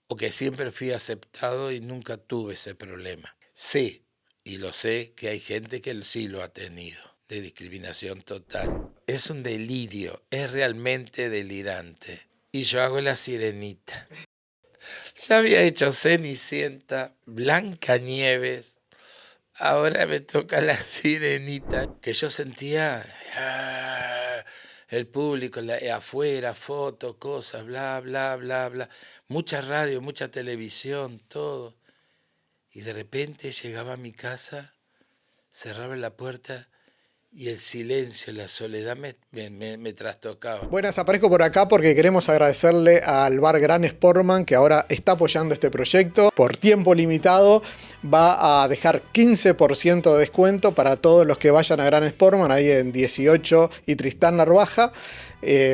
o que siempre fui aceptado y nunca tuve ese problema. Sé, y lo sé, que hay gente que sí lo ha tenido, de discriminación total. Es un delirio, es realmente delirante. Y yo hago la sirenita. Ya había hecho Cenicienta, Blancanieves, ahora me toca la sirenita, que yo sentía el público afuera, fotos, cosas, bla, bla, bla, bla, mucha radio, mucha televisión, todo. Y de repente llegaba a mi casa, cerraba la puerta y el silencio, la soledad me trastocaba. Buenas, aparezco por acá porque queremos agradecerle al bar Gran Sportman que ahora está apoyando este proyecto. Por tiempo limitado va a dejar 15% de descuento para todos los que vayan a Gran Sportman, ahí en 18 y Tristán Narvaja,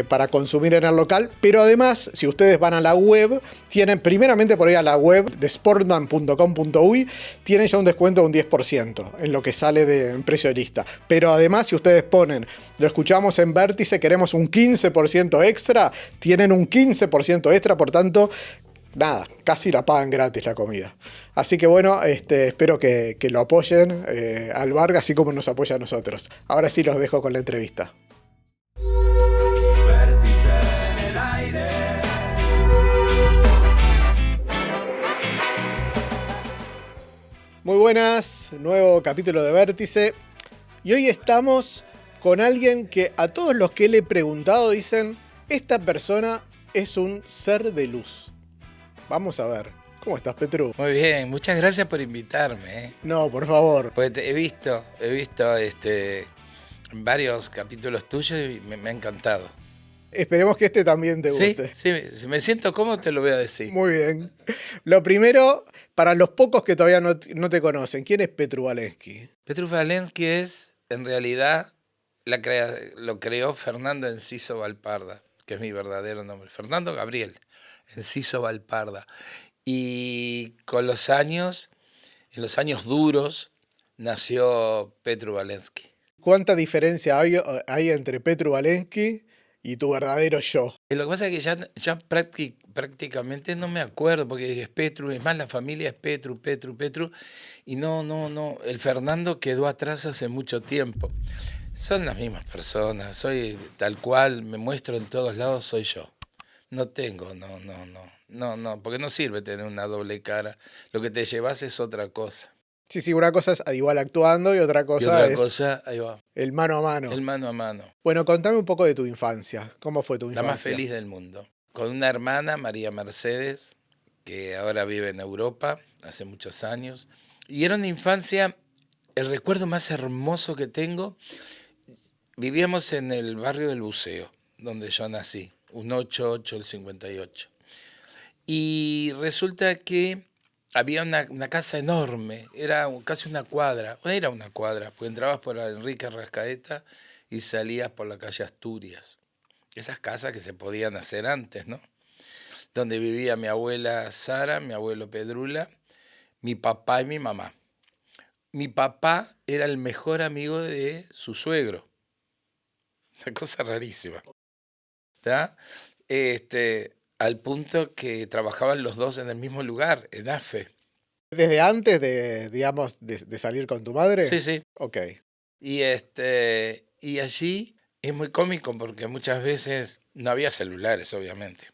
para consumir en el local. Pero además, si ustedes van a la web, tienen primeramente por ahí a la web de sportman.com.uy, tienen ya un descuento de un 10% en lo que sale en precio de lista. Pero además, si ustedes ponen, lo escuchamos en Vértice, queremos un 15% extra, tienen un 15% extra, por tanto, nada, casi la pagan gratis la comida. Así que bueno, espero que lo apoyen al bar, así como nos apoya a nosotros. Ahora sí los dejo con la entrevista. Muy buenas, nuevo capítulo de Vértice. Y hoy estamos con alguien que a todos los que le he preguntado dicen, esta persona es un ser de luz. Vamos a ver. ¿Cómo estás, Petru? Muy bien, muchas gracias por invitarme. No, por favor. Pues he visto varios capítulos tuyos y me ha encantado. Esperemos que este también te Sí, guste. sí, si me siento cómodo te lo voy a decir. Muy bien. Lo primero, para los pocos que todavía no te conocen, ¿quién es Petru Valensky? Petru Valensky es, en realidad, lo creó Fernando Enciso Valparda, que es mi verdadero nombre. Fernando Gabriel Enciso Valparda. Y con los años, en los años duros, nació Petru Valensky. ¿Cuánta diferencia hay entre Petru Valensky y tu verdadero yo? Y lo que pasa es que ya prácticamente no me acuerdo, porque es Petru, es más, la familia es Petru, y no, el Fernando quedó atrás hace mucho tiempo. Son las mismas personas, soy tal cual, me muestro en todos lados, soy yo. No tengo, no, porque no sirve tener una doble cara. Lo que te llevas es otra cosa. Sí, una cosa es igual actuando y otra Y cosa otra es cosa, ahí va, el mano a mano. el mano a mano. Bueno, contame un poco de tu infancia. ¿Cómo fue tu La más infancia? feliz del mundo. Con una hermana, María Mercedes, que ahora vive en Europa, hace muchos años. Y era una infancia, el recuerdo más hermoso que tengo. Vivíamos en el barrio del Buceo, donde yo nací, un 88 del 58. Y resulta que había una casa enorme, era casi una cuadra, era una cuadra, pues entrabas por la Enrique Rascaeta y salías por la calle Asturias. Esas casas que se podían hacer antes, ¿no? Donde vivía mi abuela Sara, mi abuelo Pedrula, mi papá y mi mamá. Mi papá era el mejor amigo de su suegro. Una cosa rarísima. ¿Está? Al punto que trabajaban los dos en el mismo lugar, en AFE. ¿Desde antes de, digamos, de salir con tu madre? Sí, sí. Ok. Y allí es muy cómico porque muchas veces no había celulares, obviamente.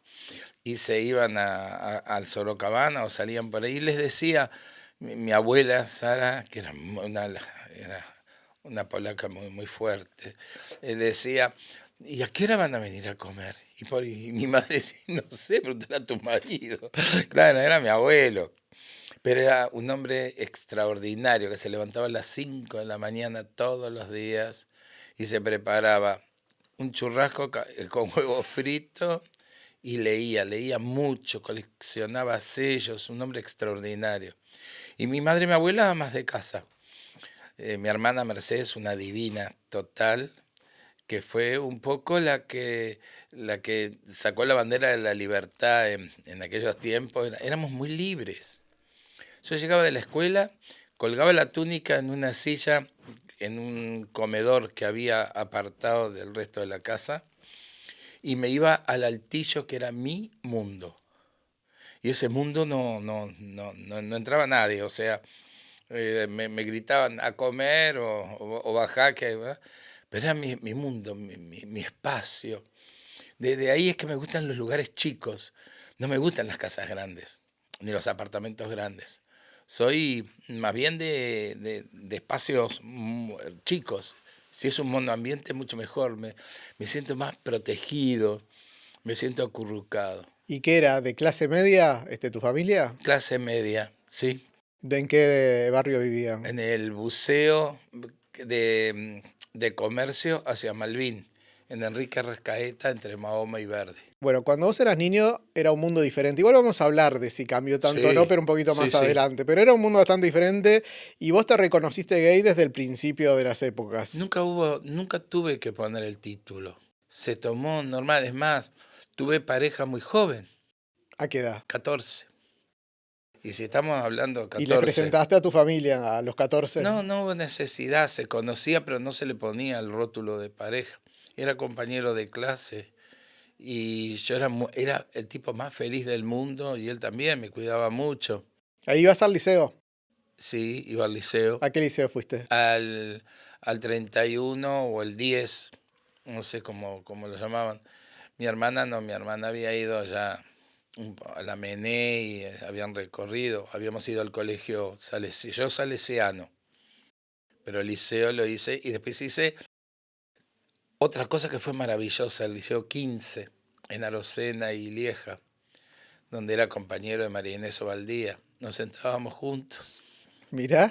Y se iban al Sorocabana o salían por ahí. Y les decía mi abuela Sara, que era una polaca muy, muy fuerte, decía, ¿y a qué hora van a venir a comer? Y mi madre decía, no sé, pregúntale a tu marido. Claro, era mi abuelo. Pero era un hombre extraordinario que se levantaba a las 5 de la mañana todos los días y se preparaba un churrasco con huevo frito y leía mucho, coleccionaba sellos, un hombre extraordinario. Y mi madre y mi abuela amas de casa. Mi hermana Mercedes, una divina total, que fue un poco la que sacó la bandera de la libertad en aquellos tiempos. Éramos muy libres. Yo llegaba de la escuela, colgaba la túnica en una silla, en un comedor que había apartado del resto de la casa, y me iba al altillo que era mi mundo. Y ese mundo no entraba nadie, o sea, me gritaban a comer o bajá, ¿verdad? Pero era mi mundo, mi espacio. Desde ahí es que me gustan los lugares chicos, no me gustan las casas grandes, ni los apartamentos grandes. Soy más bien de espacios chicos. Si es un monoambiente, mucho mejor. Me siento más protegido, me siento acurrucado. ¿Y qué era? ¿De clase media, tu familia? Clase media, ¿sí? ¿De en qué barrio vivían? En el buceo de comercio hacia Malvin, en Enrique Rescaeta, entre Mahoma y Verde. Bueno, cuando vos eras niño era un mundo diferente. Igual vamos a hablar de si cambió tanto o no, Sí, pero un poquito sí, más sí. adelante. Pero era un mundo bastante diferente y vos te reconociste gay desde el principio de las épocas. Nunca tuve que poner el título. Se tomó normal, es más, tuve pareja muy joven, ¿A qué edad? 14. Y si estamos hablando de ¿Y le 14, presentaste a tu familia a los 14? no hubo necesidad, se conocía, pero no se le ponía el rótulo de pareja. Era compañero de clase y yo era el tipo más feliz del mundo y él también me cuidaba mucho. Ahí ibas al liceo. Sí, iba al liceo, ¿A qué liceo fuiste? al 31 o el 10, no sé cómo lo llamaban. Mi hermana no, mi hermana había ido allá a la Mené y habían recorrido, habíamos ido al colegio yo salesiano, pero el liceo lo hice y después hice otra cosa que fue maravillosa, el liceo 15 en Arocena y Lieja, donde era compañero de María Inés Ovaldía. Nos sentábamos juntos. Mirá.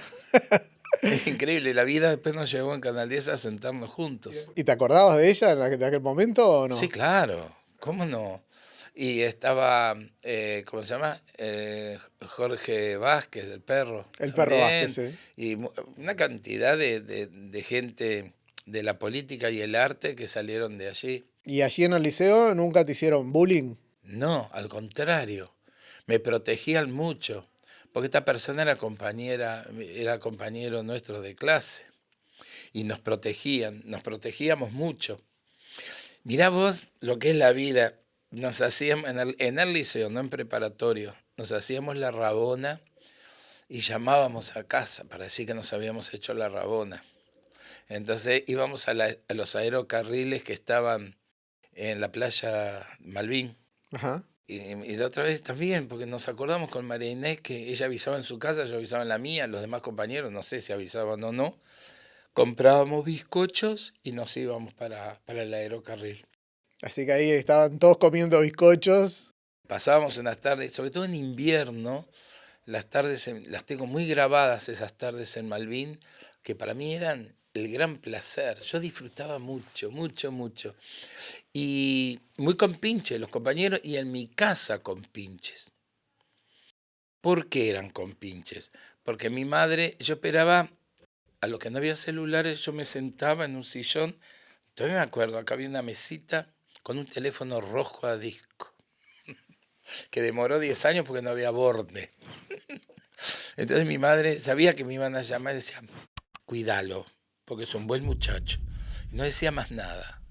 Es increíble, la vida después nos llevó en Canal 10 a sentarnos juntos. ¿Y te acordabas de ella en aquel momento o Sí, no? claro, ¿cómo no? Y estaba, ¿cómo se llama? Jorge Vázquez, el perro, El perro Vázquez, también. sí. Y una cantidad de gente de la política y el arte que salieron de allí. ¿Y allí en el liceo nunca te hicieron bullying? No, al contrario, me protegían mucho, porque esta persona era compañero nuestro de clase y nos protegíamos mucho. Mirá vos lo que es la vida. Nos hacíamos en el liceo, no en preparatorio, nos hacíamos la rabona y llamábamos a casa para decir que nos habíamos hecho la rabona. Entonces íbamos a los aerocarriles que estaban en la playa Malvin. Ajá. Y de otra vez también, porque nos acordamos con María Inés que ella avisaba en su casa, yo avisaba en la mía, los demás compañeros, no sé si avisaban o no. Comprábamos bizcochos y nos íbamos para el aerocarril. Así que ahí estaban todos comiendo bizcochos. Pasábamos unas tardes, sobre todo en invierno, las tardes, las tengo muy grabadas esas tardes en Malvin, que para mí eran el gran placer. Yo disfrutaba mucho, mucho, mucho. Y muy con pinches los compañeros y en mi casa con pinches. ¿Por qué eran con pinches? Porque mi madre, yo esperaba, a lo que no había celulares, yo me sentaba en un sillón. Todavía me acuerdo, acá había una mesita con un teléfono rojo a disco, que demoró 10 años porque no había borde. Entonces mi madre sabía que me iban a llamar y decía, cuídalo, porque es un buen muchacho. Y no decía más nada.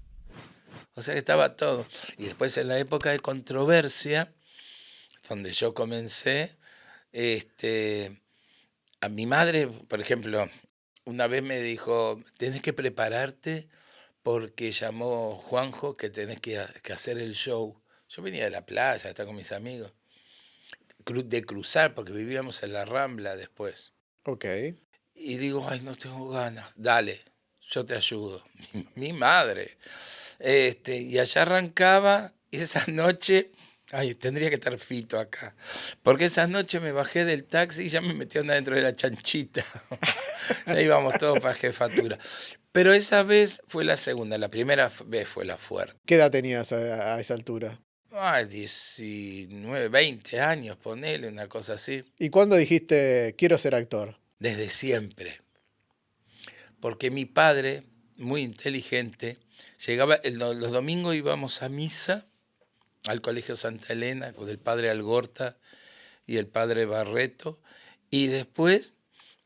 O sea que estaba todo. Y después en la época de controversia, donde yo comencé, a mi madre, por ejemplo, una vez me dijo, tenés que prepararte porque llamó Juanjo que tenés que hacer el show. Yo venía de la playa, estaba con mis amigos, de cruzar, porque vivíamos en la Rambla después. Ok. Y digo, ay, no tengo ganas. Dale, yo te ayudo. Mi madre. Y allá arrancaba, y esa noche, ay, tendría que estar Fito acá. Porque esa noche me bajé del taxi y ya me metieron adentro de la chanchita. Ya íbamos todos para jefatura. Pero esa vez fue la segunda, la primera vez fue la fuerte. ¿Qué edad tenías a esa altura? Ay, 19, 20 años, ponele, una cosa así. ¿Y cuándo dijiste, quiero ser actor? Desde siempre. Porque mi padre, muy inteligente, llegaba, los domingos íbamos a misa al Colegio Santa Elena con el padre Algorta y el padre Barreto, y después,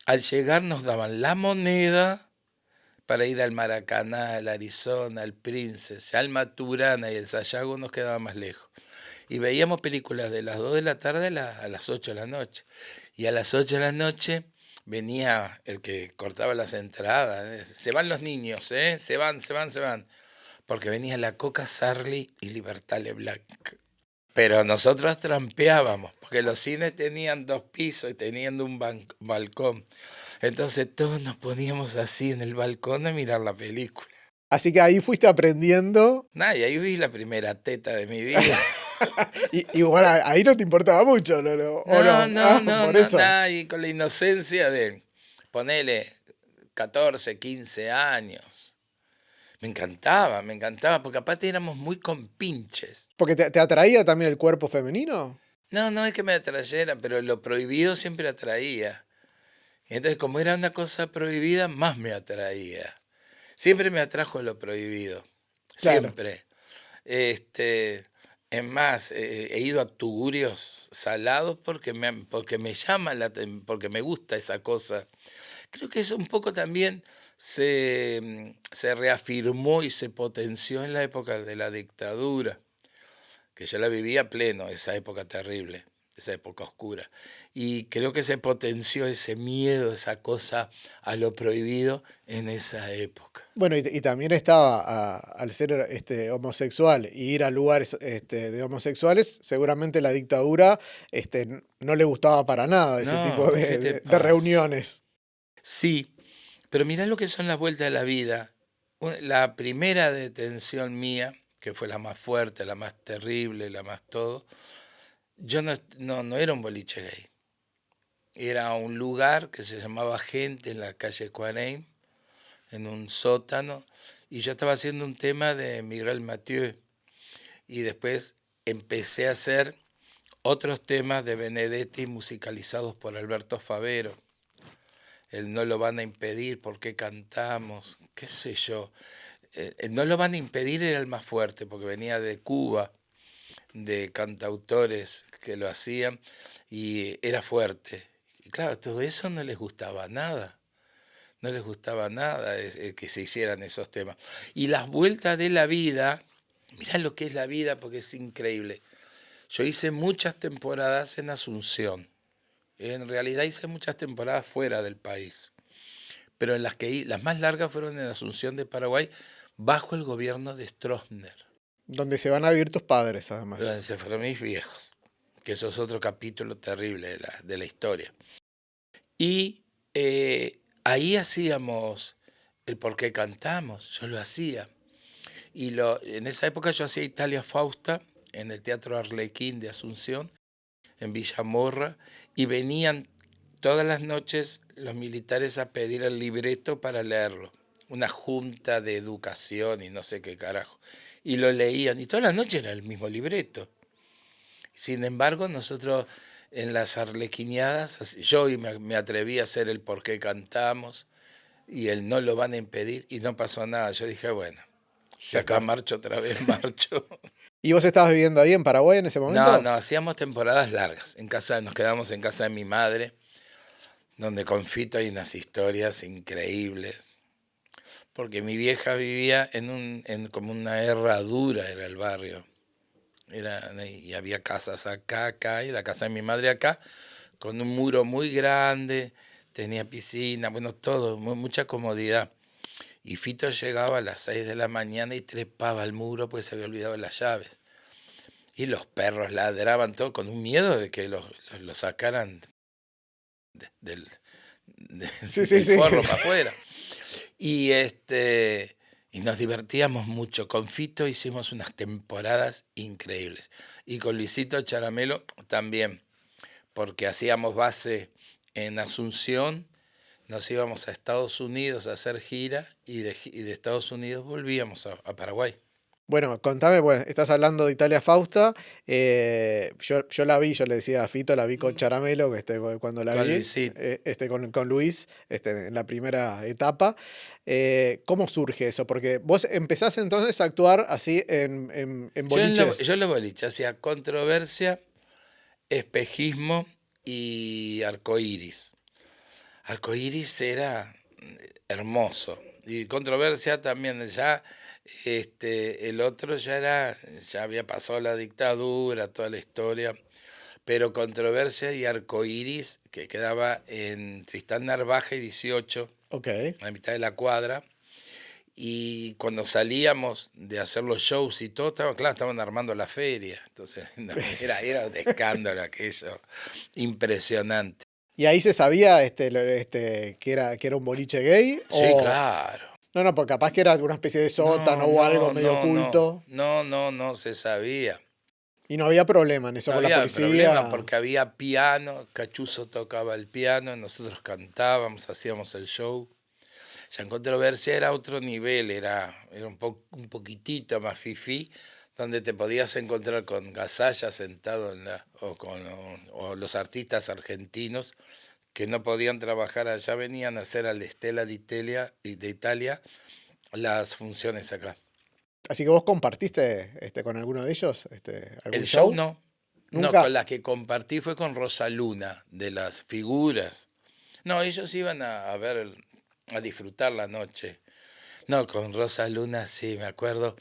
al llegar, nos daban la moneda para ir al Maracaná, al Arizona, al Princess, al Maturana y el Sayago nos quedaba más lejos. y veíamos películas de las 2 de la tarde a las 8 de la noche. Y a las 8 de la noche venía el que cortaba las entradas. Se van los niños, ¿eh? Se van, se van, se van. Porque venía la Coca Sarli y Libertad Leblanc. Pero nosotros trampeábamos, porque los cines tenían 2 pisos y tenían un balcón. Entonces todos nos poníamos así en el balcón a mirar la película. Así que ahí fuiste aprendiendo. Nah, y ahí vi la primera teta de mi vida. Y bueno, ahí no te importaba mucho, ¿no? ¿O No, no? no, no, Por no, eso. nada, y con la inocencia de ponele 14, 15 años. Me encantaba, porque aparte éramos muy compinches. Porque te atraía también el cuerpo femenino. No, no es que me atrayera, pero lo prohibido siempre atraía. Entonces, como era una cosa prohibida, más me atraía. Siempre me atrajo lo prohibido. Claro. Siempre. Es más, he ido a tugurios salados porque me llama, porque me gusta esa cosa. Creo que eso un poco también se reafirmó y se potenció en la época de la dictadura, que yo la vivía a pleno, esa época terrible, esa época oscura. Y creo que se potenció ese miedo, esa cosa a lo prohibido en esa época. Bueno, y también estaba, al ser homosexual y ir a lugares de homosexuales, seguramente la dictadura no le gustaba para nada ese tipo No, ¿qué te de pasa? reuniones. Sí, pero mirá lo que son las vueltas de la vida. La primera detención mía, que fue la más fuerte, la más terrible, la más todo, yo no era un boliche gay. Era un lugar que se llamaba Gente en la calle Cuareim, en un sótano, y yo estaba haciendo un tema de Miguel Mathieu. Y después empecé a hacer otros temas de Benedetti musicalizados por Alberto Favero. El No lo van a impedir, ¿por qué cantamos? ¿Qué sé yo? El No lo van a impedir era el más fuerte, porque venía de Cuba, de cantautores que lo hacían, y era fuerte. Y claro, todo eso no les gustaba nada. No les gustaba nada que se hicieran esos temas. Y las vueltas de la vida, mirá lo que es la vida, porque es increíble. Yo hice muchas temporadas en Asunción. En realidad hice muchas temporadas fuera del país. Pero en las más largas fueron en Asunción de Paraguay, bajo el gobierno de Stroessner, Donde se van a vivir tus padres, donde además. se fueron mis viejos, que eso es otro capítulo terrible de la historia. Y ahí hacíamos el por qué cantamos, yo lo hacía. Y en esa época yo hacía Italia Fausta en el Teatro Arlequín de Asunción, en Villamorra, y venían todas las noches los militares a pedir el libreto para leerlo. Una junta de educación y no sé qué carajo. Y lo leían, y todas las noches era el mismo libreto. Sin embargo, nosotros en las arlequiniadas, yo me atreví a hacer el por qué cantamos, y el no lo van a impedir, y no pasó nada. Yo dije, bueno, si Ya acá está. marcho otra vez, marcho. ¿Y vos estabas viviendo ahí en Paraguay en ese No, momento? no, hacíamos temporadas largas. Nos quedamos en casa de mi madre, donde con Fito hay unas historias increíbles. Porque mi vieja vivía como una herradura, era el barrio. Y había casas acá, y la casa de mi madre acá, con un muro muy grande, tenía piscina, bueno, todo, mucha comodidad. Y Fito llegaba a las 6 de la mañana y trepaba al muro porque se había olvidado las llaves. Y los perros ladraban todo con un miedo de que lo sacaran del, Sí, sí, del sí. forro para afuera. Y y nos divertíamos mucho. Con Fito hicimos unas temporadas increíbles. Y con Luisito Charamelo también, porque hacíamos base en Asunción, nos íbamos a Estados Unidos a hacer gira y de Estados Unidos volvíamos a Paraguay. Bueno, contame, pues, estás hablando de Italia Fausta. Yo la vi, yo le decía a Fito, la vi con Charamelo, que cuando la Con vi, Luisito. con Luis, en la primera etapa. ¿Cómo surge eso? Porque vos empezás entonces a actuar así en Yo boliches. en los boliches hacía controversia, espejismo y arcoíris. Arcoíris era hermoso. Y Controversia también, ya el otro ya había pasado la dictadura, toda la historia, pero Controversia y Arcoiris, que quedaba en Tristán Narvaja y 18, Ok. a la mitad de la cuadra, y cuando salíamos de hacer los shows y todo, estaban armando la feria, entonces no, era un escándalo aquello, impresionante. ¿Y ahí se sabía que era un boliche gay? Sí, O... claro. No, no, porque capaz que era una especie de sótano No, o algo no, medio no, no, oculto. no se sabía. Y no había problema en eso No con la había problema policía. porque había piano, Cachuzo tocaba el piano, nosotros cantábamos, hacíamos el show. Ya en Controversia era otro nivel, era un poquitito más fifí, donde te podías encontrar con Gasalla sentado o los artistas argentinos que no podían trabajar allá, venían a hacer al Stella de Italia las funciones acá. Así que vos compartiste con alguno de ellos algún El show show. no, no, ¿Nunca? con la que compartí fue con Rosa Luna, de las figuras. No, ellos iban a disfrutar la noche. No, con Rosa Luna sí, me acuerdo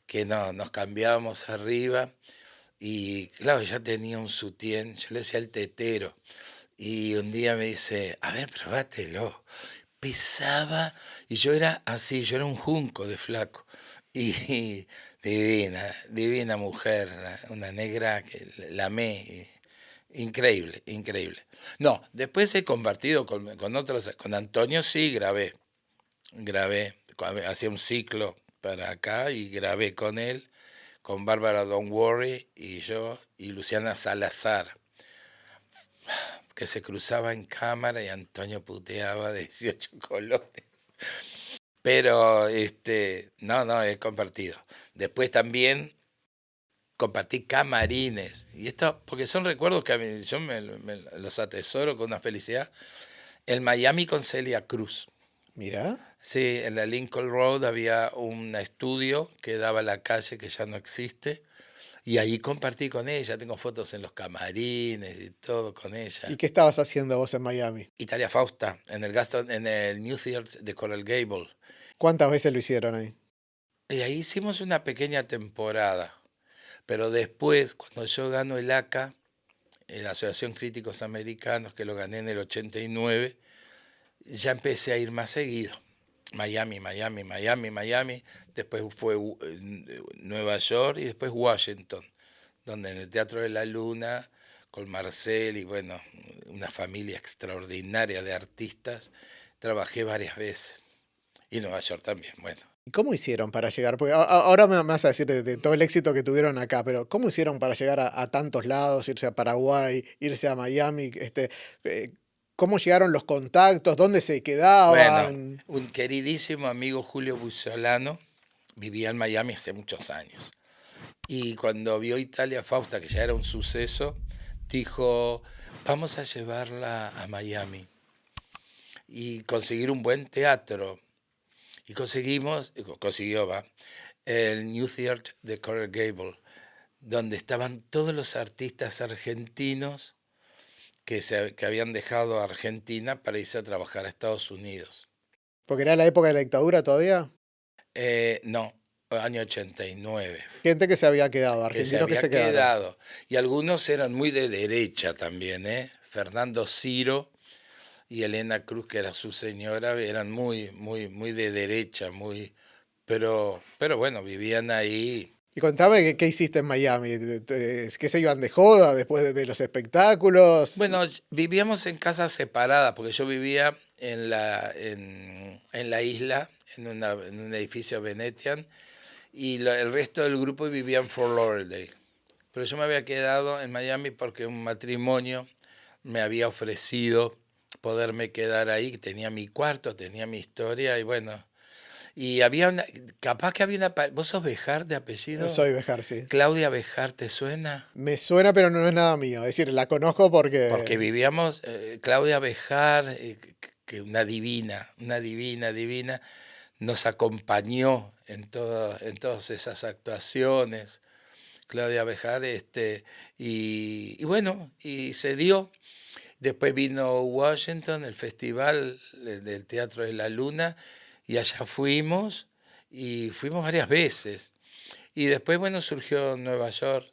que no, nos cambiábamos arriba y claro, ya tenía un sutién, yo le decía el tetero. Y un día me dice, a ver, probátelo. Pesaba y yo era así, yo era un junco de flaco. Y divina, divina mujer, una negra que la amé. Increíble, increíble. No, después he compartido con otros, con Antonio sí grabé, hacía un ciclo para acá y grabé con él, con Bárbara Don't Worry y yo y Luciana Salazar, que se cruzaba en cámara y Antonio puteaba de 18 colores. Pero no, he compartido. Después también compartí camarines. Y esto, porque son recuerdos que yo los atesoro con una felicidad. El Miami con Celia Cruz. Mirá. Sí, en la Lincoln Road había un estudio que daba a la calle que ya no existe. Y ahí compartí con ella. Tengo fotos en los camarines y todo con ¿Y ella. qué estabas haciendo vos en Miami? Italia Fausta, en el New Theatre de Coral Gable. ¿Cuántas veces lo hicieron ahí? Y ahí hicimos una pequeña temporada. Pero después, cuando yo gano el ACA, la Asociación Críticos Americanos, que lo gané en el 89, ya empecé a ir más seguido. Miami, Miami, Miami, Miami. Después fue Nueva York y después Washington, donde en el Teatro de la Luna, con Marcel y bueno, una familia extraordinaria de artistas, trabajé varias veces. Y Nueva York también, bueno. ¿Y cómo hicieron para llegar? Porque ahora me vas a decir de todo el éxito que tuvieron acá, pero ¿cómo hicieron para llegar a tantos lados, irse a Paraguay, irse a Miami? ¿Cómo llegaron los contactos? ¿Dónde se Bueno, quedaban? un queridísimo amigo Julio Bussolano vivía en Miami hace muchos años. Y cuando vio Italia Fausta, que ya era un suceso, dijo, vamos a llevarla a Miami y conseguir un buen teatro. Y consiguió, el New Theatre de Coral Gable, donde estaban todos los artistas argentinos que habían dejado a Argentina para irse a trabajar a Estados Unidos. Porque era la época de la dictadura todavía. No, año 89. Gente que se había quedado, Que se argentinos que había se quedaron. quedado. Y algunos eran muy de derecha también, ¿eh? Fernando Ciro y Elena Cruz, que era su señora, eran muy de derecha, pero bueno, vivían ahí. Y contame qué hiciste en Miami. ¿Que se iban de joda después de los espectáculos? Bueno, vivíamos en casas separadas, porque yo vivía en la isla, en un edificio Venetian, y el resto del grupo vivía en Fort Lauderdale. Pero yo me había quedado en Miami porque un matrimonio me había ofrecido poderme quedar ahí, tenía mi cuarto, tenía mi historia, y bueno, y capaz que había ¿vos sos Bejar de apellido? Soy Bejar, sí. ¿Claudia Bejar te suena? Me suena, pero no es nada mío. Es decir, la conozco Porque porque... vivíamos, Claudia Bejar, que una divina, divina, nos acompañó en todas esas actuaciones. Claudia Bejar, y bueno, y se dio. Después vino Washington, el festival del Teatro de la Luna, y allá fuimos, y fuimos varias veces. Y después, bueno, surgió Nueva York,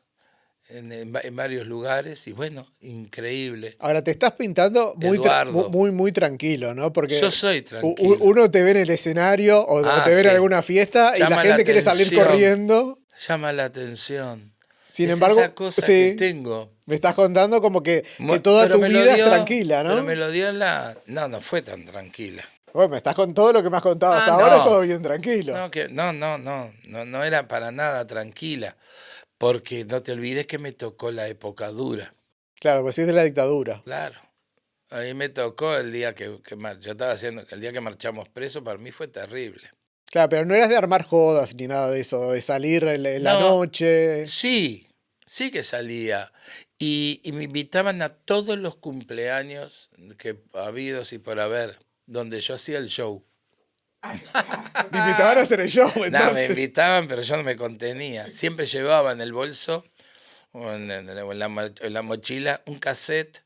en varios lugares, y bueno, increíble. Ahora te estás pintando Eduardo, muy tranquilo, ¿no? yo Porque soy tranquilo. uno te ve en el escenario o Ah, te ve en sí, alguna fiesta y la llama la gente quiere salir atención, corriendo. llama la atención. Sin Es esa embargo, cosa que sí, tengo. me estás contando como que toda Pero tu me lo vida es dio, tranquila, pero me ¿no? lo dio la... No, no fue tan tranquila. Bueno, me estás con todo lo que me has contado Ah, hasta ahora, es no. todo bien tranquilo. No era para nada tranquila, porque no te olvides que me tocó la época dura, Claro, pues sí es de la dictadura. claro. A mí me tocó el día yo estaba haciendo, el día que marchamos presos, para mí fue terrible. Claro, pero no eras de armar jodas ni nada de eso, de salir en la No, noche. sí, sí que salía. Y me invitaban a todos los cumpleaños que habidos y por haber, donde yo hacía el show. Te invitaban a hacer el show, Nada, me entonces. invitaban, pero yo no me contenía. Siempre llevaba en el bolso o en la mochila un cassette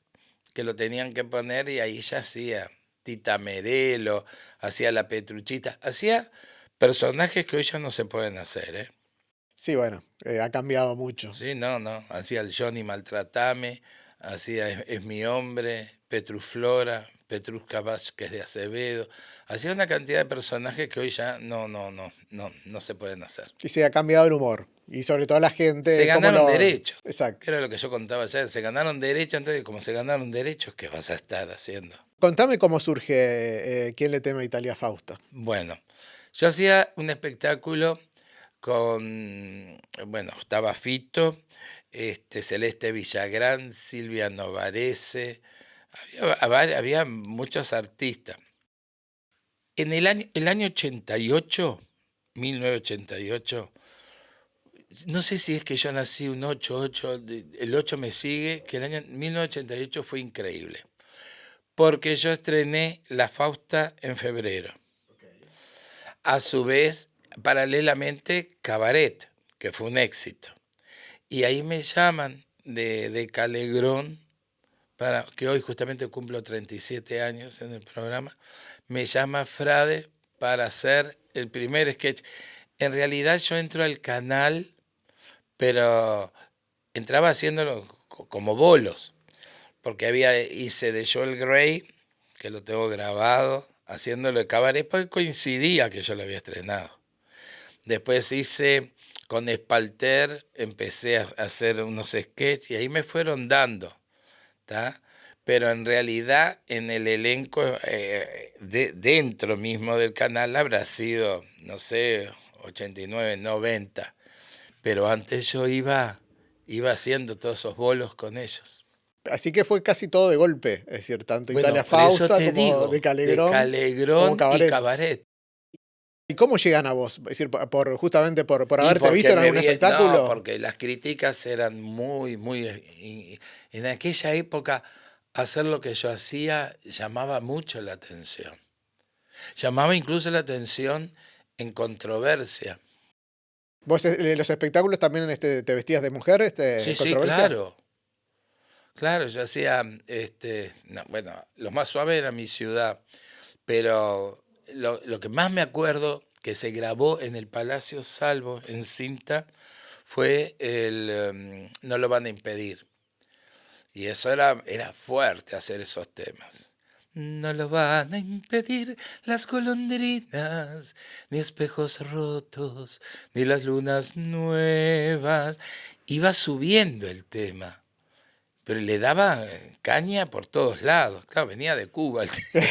que lo tenían que poner y ahí ya hacía Tita Merelo, hacía la Petruchita, hacía personajes que hoy ya no se pueden hacer, ¿eh? Sí, bueno, ha cambiado mucho. Sí, no, hacía el Johnny Maltratame, hacía Es mi hombre, Petruflora, Petrusca Vázquez de Acevedo, hacía una cantidad de personajes que hoy ya no se pueden hacer. Y se ha cambiado el humor. Y sobre todo la Se gente, cómo ganaron lo... derechos, Exacto. que era lo que yo contaba ayer, se ganaron derechos, entonces como se ganaron derechos, ¿qué vas a estar haciendo? Contame cómo surge ¿Quién le teme a Italia Fausta? Bueno, yo hacía un espectáculo bueno, estaba Fito, Celeste Villagrán, Silvia Novarese, había muchos artistas. En el año 88, 1988, no sé si es que yo nací un 8 el 8 me sigue, que el año 1988 fue increíble, porque yo estrené La Fausta en febrero. A su vez, paralelamente, Cabaret, que fue un éxito. Y ahí me llaman de Calegrón, que hoy justamente cumplo 37 años en el programa, me llama Frade para hacer el primer sketch. En realidad yo entro al canal, pero entraba haciéndolo como bolos, porque hice de Joel Grey, que lo tengo grabado, haciéndolo de Cabaret, porque coincidía que yo lo había estrenado. Después hice con Espalter, empecé a hacer unos sketches y ahí me fueron dando, ¿tá? Pero en realidad en el elenco, dentro mismo del canal, habrá sido, no sé, 89, 90. Pero antes yo iba haciendo todos esos bolos con ellos. Así que fue casi todo de golpe, es decir, tanto Italia Bueno, por eso Fausta te como digo, de de Calegrón, como Calegrón y Cabaret. Cabaret. ¿Y cómo llegan a vos? Es decir, justamente por Y haberte visto porque en algún no, espectáculo. porque las críticas eran en aquella época, hacer lo que yo hacía llamaba mucho la atención. Llamaba incluso la atención en controversia. ¿Vos en los espectáculos también te vestías de mujer, en Sí, controversia? claro. Claro, yo hacía, no, bueno, lo más suave era Mi Ciudad, pero lo que más me acuerdo que se grabó en el Palacio Salvo en cinta fue No lo van a impedir. Y eso era fuerte hacer esos temas. No lo van a impedir las golondrinas, ni espejos rotos, ni las lunas nuevas. Iba subiendo el tema, pero le daba caña por todos lados. Claro, venía de Cuba el tema.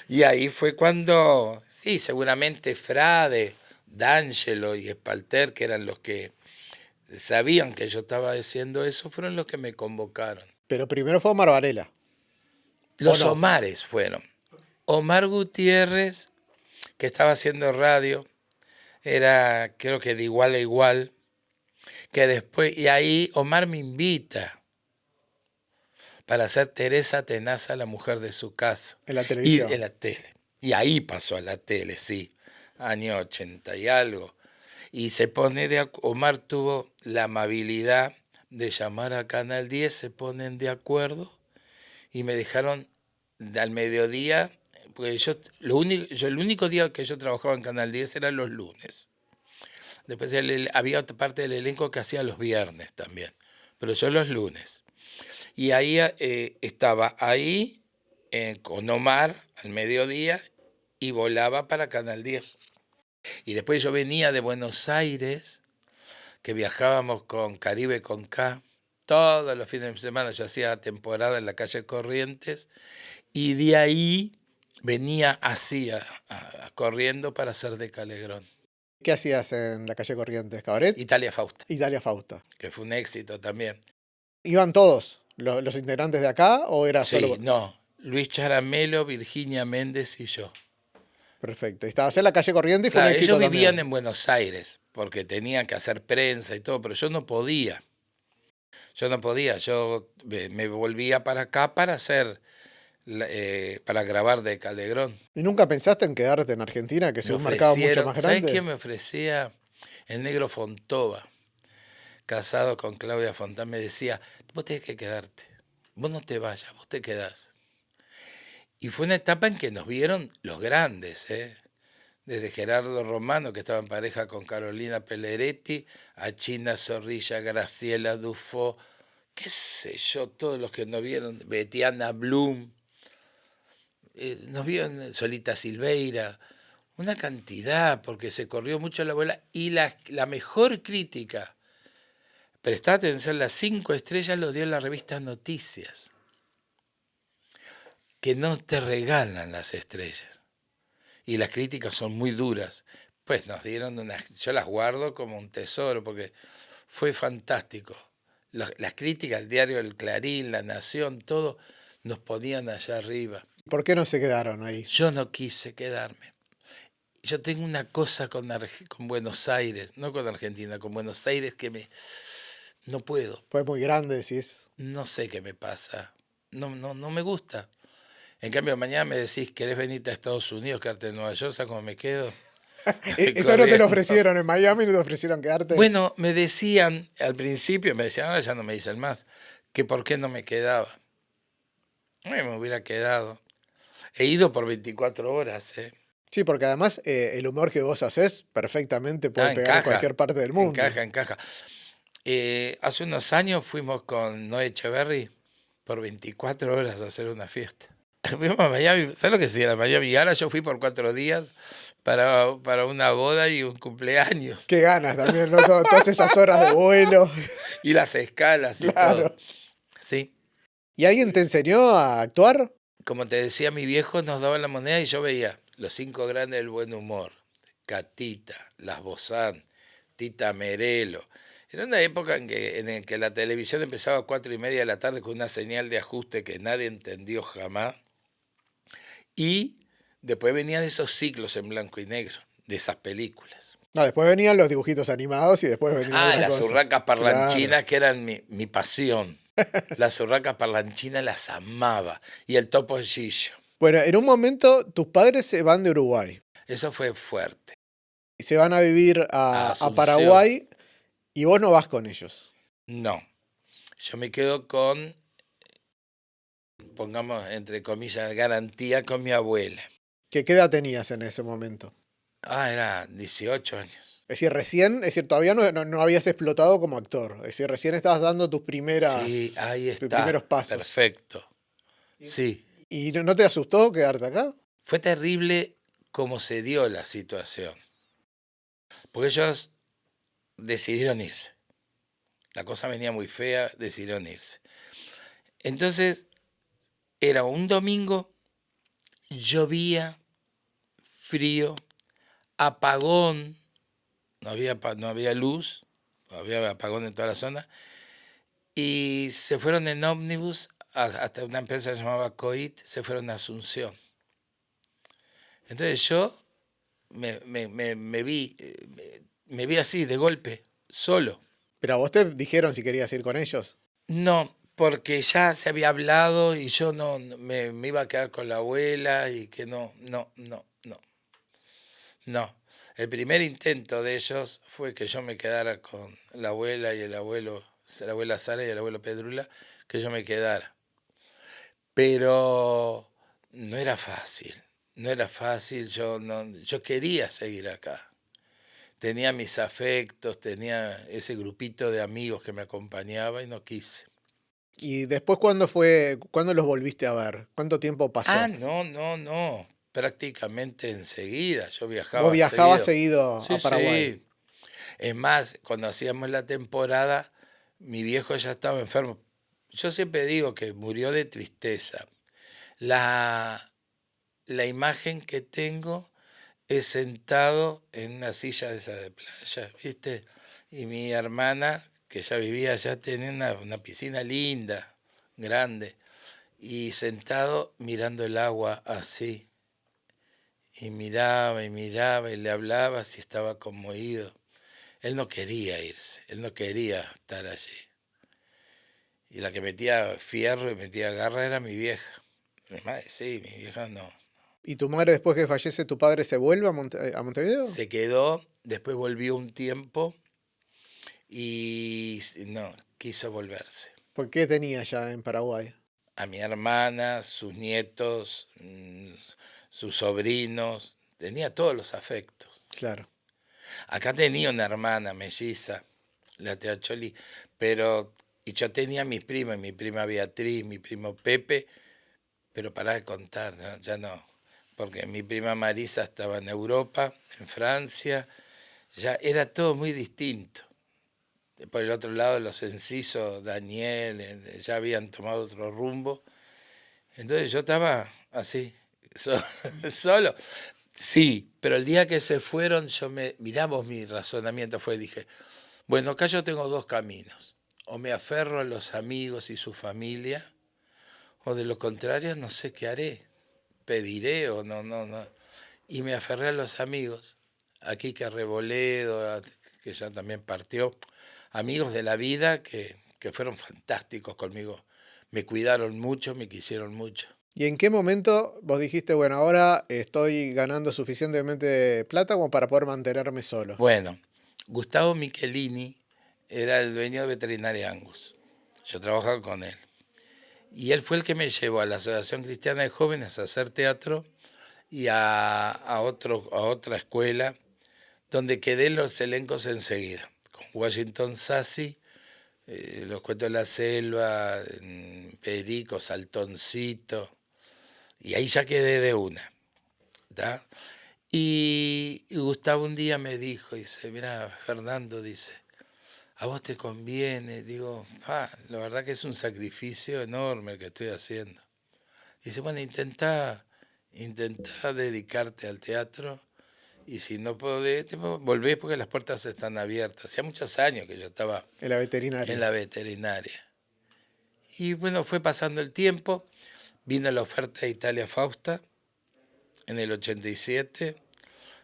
Y ahí fue cuando, sí, seguramente Frade, D'Angelo y Espalter, que eran los que sabían que yo estaba haciendo eso, fueron los que me convocaron. Pero primero fue Omar Varela, ¿o Los no? Omares fueron. Omar Gutiérrez, que estaba haciendo radio, era creo que de igual a igual, que después, y ahí Omar me invita para hacer Teresa Tenaza, la mujer de su casa, En la y televisión. en la tele. Y ahí pasó a la tele, sí, año 80 y algo. Y Omar tuvo la amabilidad de llamar a Canal 10, se ponen de acuerdo y me dejaron al mediodía porque el único día que yo trabajaba en Canal 10 era los lunes. Después había otra parte del elenco que hacía los viernes también, pero yo los lunes. Y ahí estaba ahí con Omar al mediodía y volaba para Canal 10. Y después yo venía de Buenos Aires, que viajábamos con Caribe con K. Todos los fines de semana yo hacía temporada en la calle Corrientes y de ahí venía así, corriendo para hacer de Calegrón. ¿Qué hacías en la calle Corrientes, Cabaret? Italia Fausta, Italia Fausta. que fue un éxito también. ¿Iban todos los integrantes de acá o era Sí, solo...? no, Luis Charamelo, Virginia Méndez y yo. Perfecto. Estabas en la calle Corrientes y fue Claro, un éxito ellos vivían también. en Buenos Aires porque tenían que hacer prensa y todo, pero yo no podía. Yo me volvía para acá para hacer, para grabar de Calegrón. ¿Y nunca pensaste en quedarte en Argentina, que es Me un mercado mucho ofrecieron, más ¿sabes grande? quién me ofrecía? El negro Fontova, casado con Claudia Fontán, me decía, vos tenés que quedarte, vos no te vayas, vos te quedás. Y fue una etapa en que nos vieron los grandes, desde Gerardo Romano, que estaba en pareja con Carolina Pelleretti, a China Zorrilla, Graciela Dufo, qué sé yo, todos los que nos vieron, Betiana Blum, nos vieron Solita Silveira, una cantidad, porque se corrió mucho la bola. Y la mejor crítica, prestá atención, las 5 estrellas lo dio la revista Noticias, que no te regalan las estrellas. Y las críticas son muy duras. Pues nos dieron yo las guardo como un tesoro, porque fue fantástico. Las críticas, el diario El Clarín, La Nación, todo, nos ponían allá arriba. ¿Por qué no se quedaron ahí? Yo no quise quedarme. Yo tengo una cosa con Buenos Aires, no con Argentina, con Buenos Aires no puedo. Fue muy grande, decís. No sé qué me pasa. No me gusta. En cambio, mañana me decís, ¿querés venirte a Estados Unidos, quedarte en Nueva York? ¿Sabes cómo me quedo? Eso no te lo ofrecieron en Miami, no te ofrecieron quedarte. Bueno, me decían, al principio, ahora ya no me dicen más, que por qué no me quedaba. Me hubiera quedado. He ido por 24 horas, Sí, porque además el humor que vos haces perfectamente puede pegar en encaja, cualquier parte del mundo. Encaja. Hace unos años fuimos con Noé Echeverry por 24 horas a hacer una fiesta. Fuimos a Miami, ¿sabes lo que se llama Miami Gala? Yo fui por 4 días para una boda y un cumpleaños. Qué ganas también, ¿no? Todas esas horas de vuelo. Y las escalas y Claro. todo. Sí. ¿Y alguien te enseñó a actuar? Como te decía, mi viejo nos daba la moneda y yo veía los 5 grandes del buen humor. Catita, Las Bozán, Tita Merelo. Era una época en que la televisión empezaba a 4:30 de la tarde con una señal de ajuste que nadie entendió jamás. Y después venían esos ciclos en blanco y negro de esas películas. No, después venían los dibujitos animados y después venían otras Las cosas. urracas parlanchinas, Claro. que eran mi pasión. Las urracas parlanchinas las amaba. Y el topo Gillo. Bueno, en un momento tus padres se van de Uruguay. Eso fue fuerte. Y se van a vivir a Asunción. Paraguay y vos no vas con ellos. No. Yo me quedo con, pongamos entre comillas, garantía con mi abuela. ¿Qué edad tenías en ese momento? Era 18 años. Es decir, todavía no habías explotado como actor. Es decir, recién estabas dando tus Sí, ahí tus está. primeros pasos. Perfecto. Sí. ¿Y no te asustó quedarte acá? Fue terrible cómo se dio la situación. Porque ellos decidieron irse. La cosa venía muy fea, decidieron irse. Entonces, era un domingo, llovía, frío, apagón, no había luz, había apagón en toda la zona, y se fueron en ómnibus hasta una empresa que se llamaba Coit, se fueron a Asunción. Entonces yo me vi así, de golpe, solo. ¿Pero a vos te dijeron si querías ir con ellos? No, porque ya se había hablado y yo me iba a quedar con la abuela y que no. El primer intento de ellos fue que yo me quedara con la abuela y la abuela Sara y el abuelo Pedrula, que yo me quedara. Pero no era fácil. no era fácil, yo quería seguir acá. Tenía mis afectos, tenía ese grupito de amigos que me acompañaba y no quise. ¿Y después cuándo fue, cuándo los volviste a ver? ¿Cuánto tiempo Ah, pasó? no, prácticamente enseguida, yo Vos viajaba viajabas seguido. seguido Sí, a Paraguay. sí. Es más, cuando hacíamos la temporada, mi viejo ya estaba enfermo. Yo siempre digo que murió de tristeza. La, la imagen que tengo es sentado en una silla de esa de playa, ¿viste? Y mi hermana, que ya vivía allá, tenía una piscina linda, grande, y sentado mirando el agua así, y miraba, y le hablaba si estaba conmovido. Él no quería irse, él no quería estar allí. Y la que metía fierro y metía garra era mi vieja. Mi madre sí, mi vieja no. ¿Y tu madre después que fallece, tu padre se vuelve a, a Montevideo? Se quedó, después volvió un tiempo y no, quiso volverse. ¿Por qué tenía ya en Paraguay? A mi hermana, sus nietos, sus sobrinos, tenía todos los afectos. Claro. Acá tenía una hermana melliza, la tía Choli, pero y yo tenía mis primas, mi prima Beatriz, mi primo Pepe, pero pará de contar, ¿no? Ya no, porque mi prima Marisa estaba en Europa, en Francia, ya era todo muy distinto. Por el otro lado, los encisos, Daniel, ya habían tomado otro rumbo. Entonces yo estaba así, solo. Sí, pero el día que se fueron, miramos mi razonamiento fue, dije, bueno, acá yo tengo dos caminos. O me aferro a los amigos y su familia, o de lo contrario no sé qué haré. Pediré o no. Y me aferré a los amigos. Aquí que Reboledo, que ya también partió. Amigos de la vida que fueron fantásticos conmigo. Me cuidaron mucho, me quisieron mucho. ¿Y en qué momento vos dijiste, bueno, ahora estoy ganando suficientemente plata como para poder mantenerme solo? Bueno, Gustavo Michelini era el dueño de Veterinaria Angus. Yo trabajaba con él. Y él fue el que me llevó a la Asociación Cristiana de Jóvenes a hacer teatro y a otra escuela donde quedé en los elencos enseguida. Con Washington Sassi, Los Cuentos de la Selva, Perico, Saltoncito. Y ahí ya quedé de una. ¿Tá? Y Gustavo un día me dijo, dice, mira, Fernando, dice, a vos te conviene. Digo, la verdad que es un sacrificio enorme el que estoy haciendo. Dice, bueno, intenta dedicarte al teatro y si no podés, volvés porque las puertas están abiertas. Hacía muchos años que yo estaba En la en veterinaria. la veterinaria. Y bueno, fue pasando el tiempo, vino la oferta de Italia Fausta en el 87,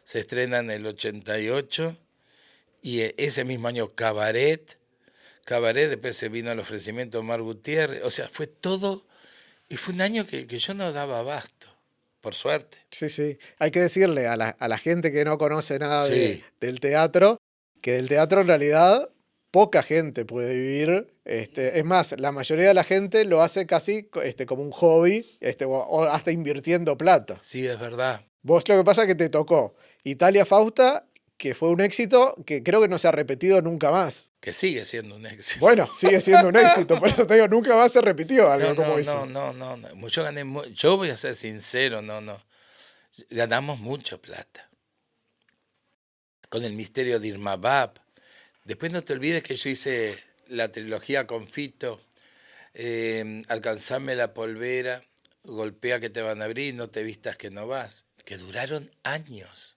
se estrena en el 88 y ese mismo año Cabaret, después se vino el ofrecimiento de Omar Gutiérrez, o sea, fue todo, y fue un año que yo no daba abasto, por suerte. Sí, sí. Hay que decirle a la gente que no conoce nada Sí, del teatro, que del teatro en realidad poca gente puede vivir. Es más, la mayoría de la gente lo hace casi como un hobby, o hasta invirtiendo plata. sí, es verdad. Vos lo que pasa es que te tocó Italia Fausta, que fue un éxito que creo que no se ha repetido nunca más. Que sigue siendo un éxito. Bueno, sigue siendo un éxito, por eso te digo, nunca más se repitió algo como eso. No. Yo gané, yo voy a ser sincero, no. Ganamos mucho plata. Con el misterio de Irma Bab. Después no te olvides que yo hice la trilogía con Fito, Alcanzame la polvera, Golpea que te van a abrir, No te vistas que no vas, que duraron años.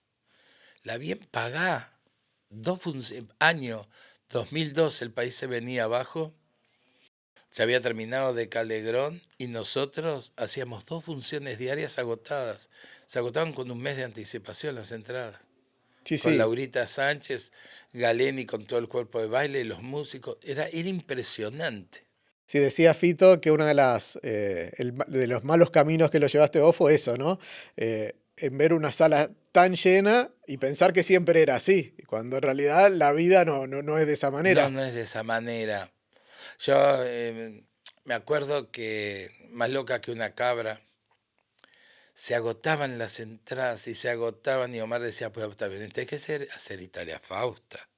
La bien pagá. Año 2002 el país se venía abajo, se había terminado de Calegrón y nosotros hacíamos 2 funciones diarias agotadas. Se agotaban con un mes de anticipación las entradas. Sí, Con sí. Laurita Sánchez, Galeni con todo el cuerpo de baile, los músicos. Era impresionante. Sí, decía Fito que uno de los malos caminos que lo llevaste vos fue eso, ¿no? En ver una sala tan llena y pensar que siempre era así, cuando en realidad la vida no es de esa No, manera. no es de esa manera. Yo me acuerdo que Más loca que una cabra se agotaban las entradas y se agotaban y Omar decía, pues está bien, tenés que hacer Italia Fausta.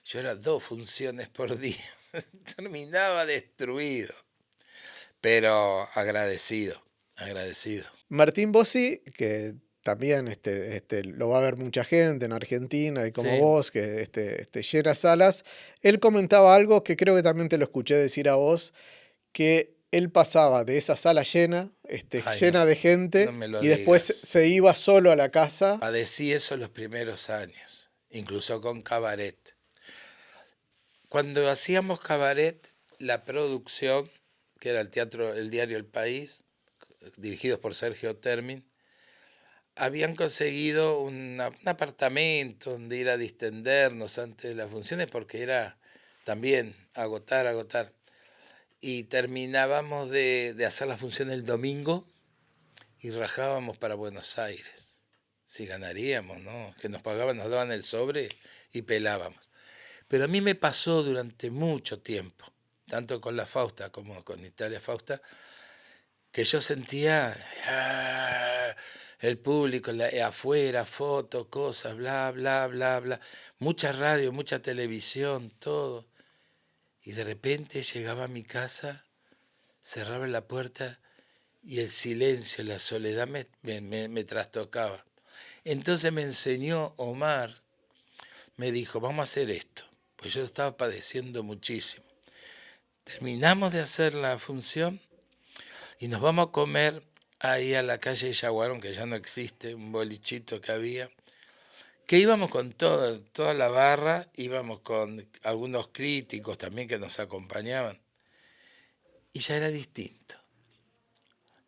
Yo era 2 funciones por día, terminaba destruido, pero agradecido, agradecido. Martín Bossi, que también lo va a ver mucha gente en Argentina y como Sí, vos, que llena salas, él comentaba algo que creo que también te lo escuché decir a vos, que él pasaba de esa sala llena, ay no, llena de no gente, me lo y después digas. se iba solo a la casa. Padecí eso los primeros años, incluso con cabaret. Cuando hacíamos cabaret, la producción, que era el teatro, el diario El País, dirigidos por Sergio Termin, habían conseguido un apartamento donde ir a distendernos antes de las funciones porque era también agotar, agotar. Y terminábamos de hacer la función el domingo y rajábamos para Buenos Aires. Si ganaríamos, ¿no? Que nos pagaban, nos daban el sobre y pelábamos. Pero a mí me pasó durante mucho tiempo, tanto con la Fausta como con Italia Fausta, que yo sentía el público afuera, fotos, cosas, bla, bla, bla, bla, mucha radio, mucha televisión, todo. Y de repente llegaba a mi casa, cerraba la puerta y el silencio, la soledad me trastocaba. Entonces me enseñó Omar, me dijo, vamos a hacer esto, pues yo estaba padeciendo muchísimo. Terminamos de hacer la función y nos vamos a comer ahí a la calle Yaguarón, que ya no existe, un bolichito que había, que íbamos con toda la barra, íbamos con algunos críticos también que nos acompañaban, y ya era distinto.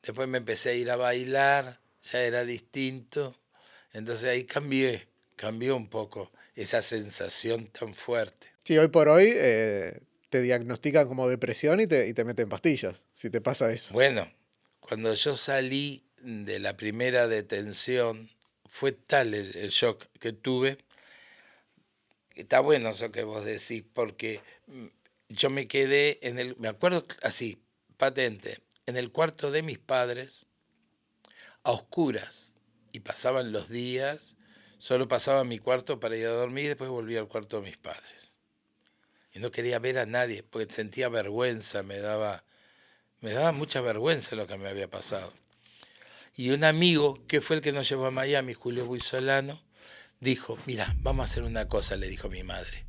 Después me empecé a ir a bailar, ya era distinto, entonces ahí cambió un poco esa sensación tan fuerte. Sí, hoy por hoy te diagnostican como depresión y te meten pastillas, si te pasa eso. Bueno, cuando yo salí de la primera detención, fue tal el shock que tuve. Está bueno eso que vos decís, porque yo me quedé me acuerdo así, patente, en el cuarto de mis padres, a oscuras, y pasaban los días, solo pasaba a mi cuarto para ir a dormir y después volvía al cuarto de mis padres. Y no quería ver a nadie, porque sentía vergüenza, me daba mucha vergüenza lo que me había pasado. Y un amigo, que fue el que nos llevó a Miami, Julio Buisolano, dijo, mira, vamos a hacer una cosa, le dijo mi madre.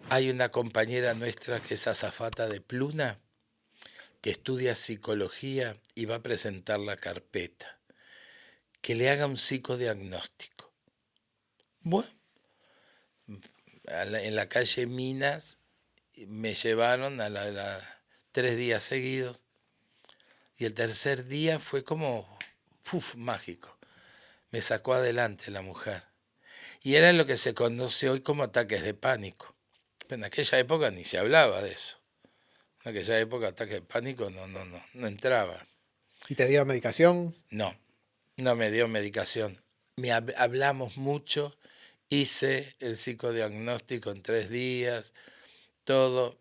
Hay una compañera nuestra que es azafata de Pluna, que estudia psicología y va a presentar la carpeta. Que le haga un psicodiagnóstico. Bueno, en la calle Minas me llevaron a 3 días seguidos y el tercer día fue como mágico. Me sacó adelante la mujer. Y era lo que se conoce hoy como ataques de pánico. Pero en aquella época ni se hablaba de eso. En aquella época ataques de pánico no entraba. ¿Y te dio medicación? No, no me dio medicación. Hablamos mucho, hice el psicodiagnóstico en 3 días, todo.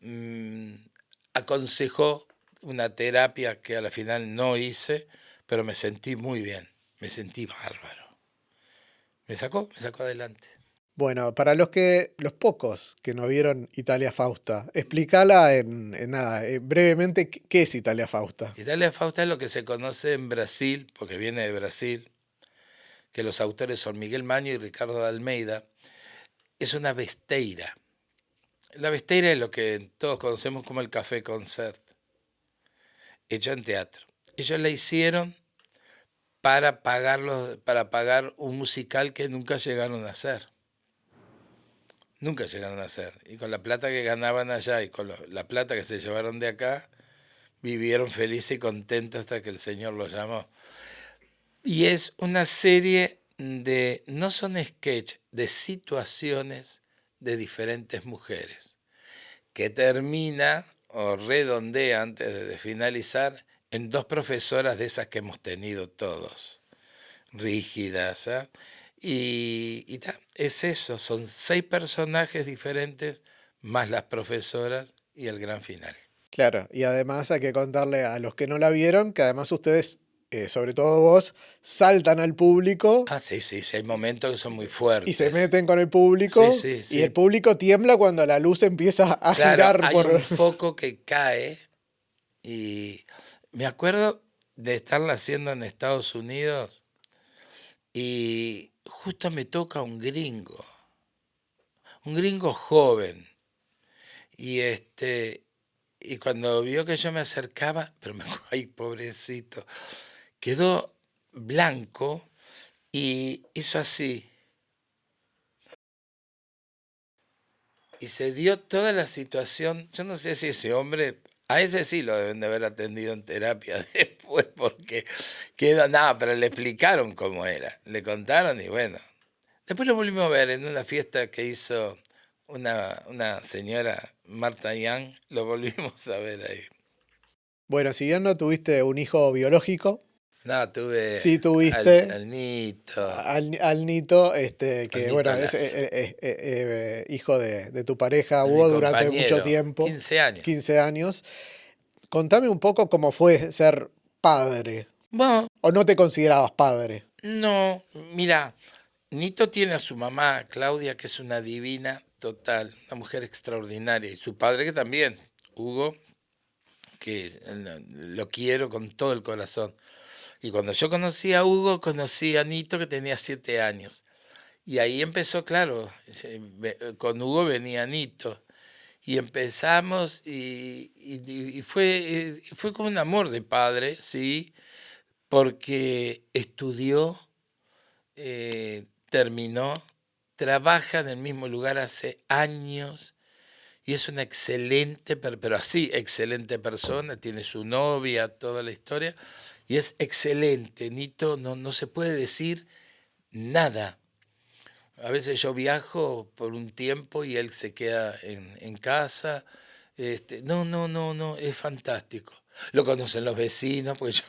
Aconsejó una terapia que a la final no hice, pero me sentí muy bien, me sentí bárbaro. Me sacó adelante. Bueno, para los pocos que no vieron Italia Fausta, explícala en nada, brevemente, ¿qué es Italia Fausta? Italia Fausta es lo que se conoce en Brasil, porque viene de Brasil, que los autores son Miguel Maño y Ricardo de Almeida. Es una besteira. La besteira es lo que todos conocemos como el café concert, hecho en teatro. Ellos la hicieron para pagar un musical que nunca llegaron a hacer. Nunca llegaron a hacer. Y con la plata que ganaban allá y con la plata que se llevaron de acá, vivieron felices y contentos hasta que el Señor los llamó. Y es una serie no son sketch, de situaciones de diferentes mujeres, que termina o redondea antes de finalizar en 2 profesoras de esas que hemos tenido todos, rígidas. Es eso, son 6 personajes diferentes más las profesoras y el gran final. Claro, y además hay que contarle a los que no la vieron que además ustedes sobre todo vos, saltan al público Ah, sí, sí, sí, hay momentos que son muy y fuertes. se meten con el Sí, público sí, y el sí. público tiembla cuando la luz empieza a Claro, girar hay por... un foco que cae y me acuerdo de estarla haciendo en Estados Unidos y justo me toca un gringo joven. Y y cuando vio que yo me acercaba, pero me ay, pobrecito, quedó blanco y hizo así. Y se dio toda la situación. Yo no sé si ese hombre, a ese sí lo deben de haber atendido en terapia después, porque quedó, nada, pero le explicaron cómo era. Le contaron y bueno. Después lo volvimos a ver en una fiesta que hizo una señora, Marta Young, lo volvimos a ver ahí. Bueno, si bien no tuviste un hijo biológico, No, tuve sí tuviste al Nito, al Nito, al que bueno, es Nicolás, hijo de tu pareja, a mi Hugo, durante mucho compañero, tiempo, 15 años. 15 años. Contame un poco cómo fue ser padre, Bueno, o no te considerabas padre. no, mira, Nito tiene a su mamá, Claudia, que es una divina total, una mujer extraordinaria, y su padre que también, Hugo, que lo quiero con todo el corazón. Y cuando yo conocí a Hugo, conocí a Nito que tenía 7 años. Y ahí empezó, claro, con Hugo venía Nito. Y empezamos y fue como un amor de padre, sí, porque estudió, terminó, trabaja en el mismo lugar hace años y es una excelente, pero así, excelente persona, tiene su novia, toda la historia, y es excelente. Nito, no se puede decir nada. A veces yo viajo por un tiempo y él se queda en casa. No, es fantástico. Lo conocen los vecinos, pues yo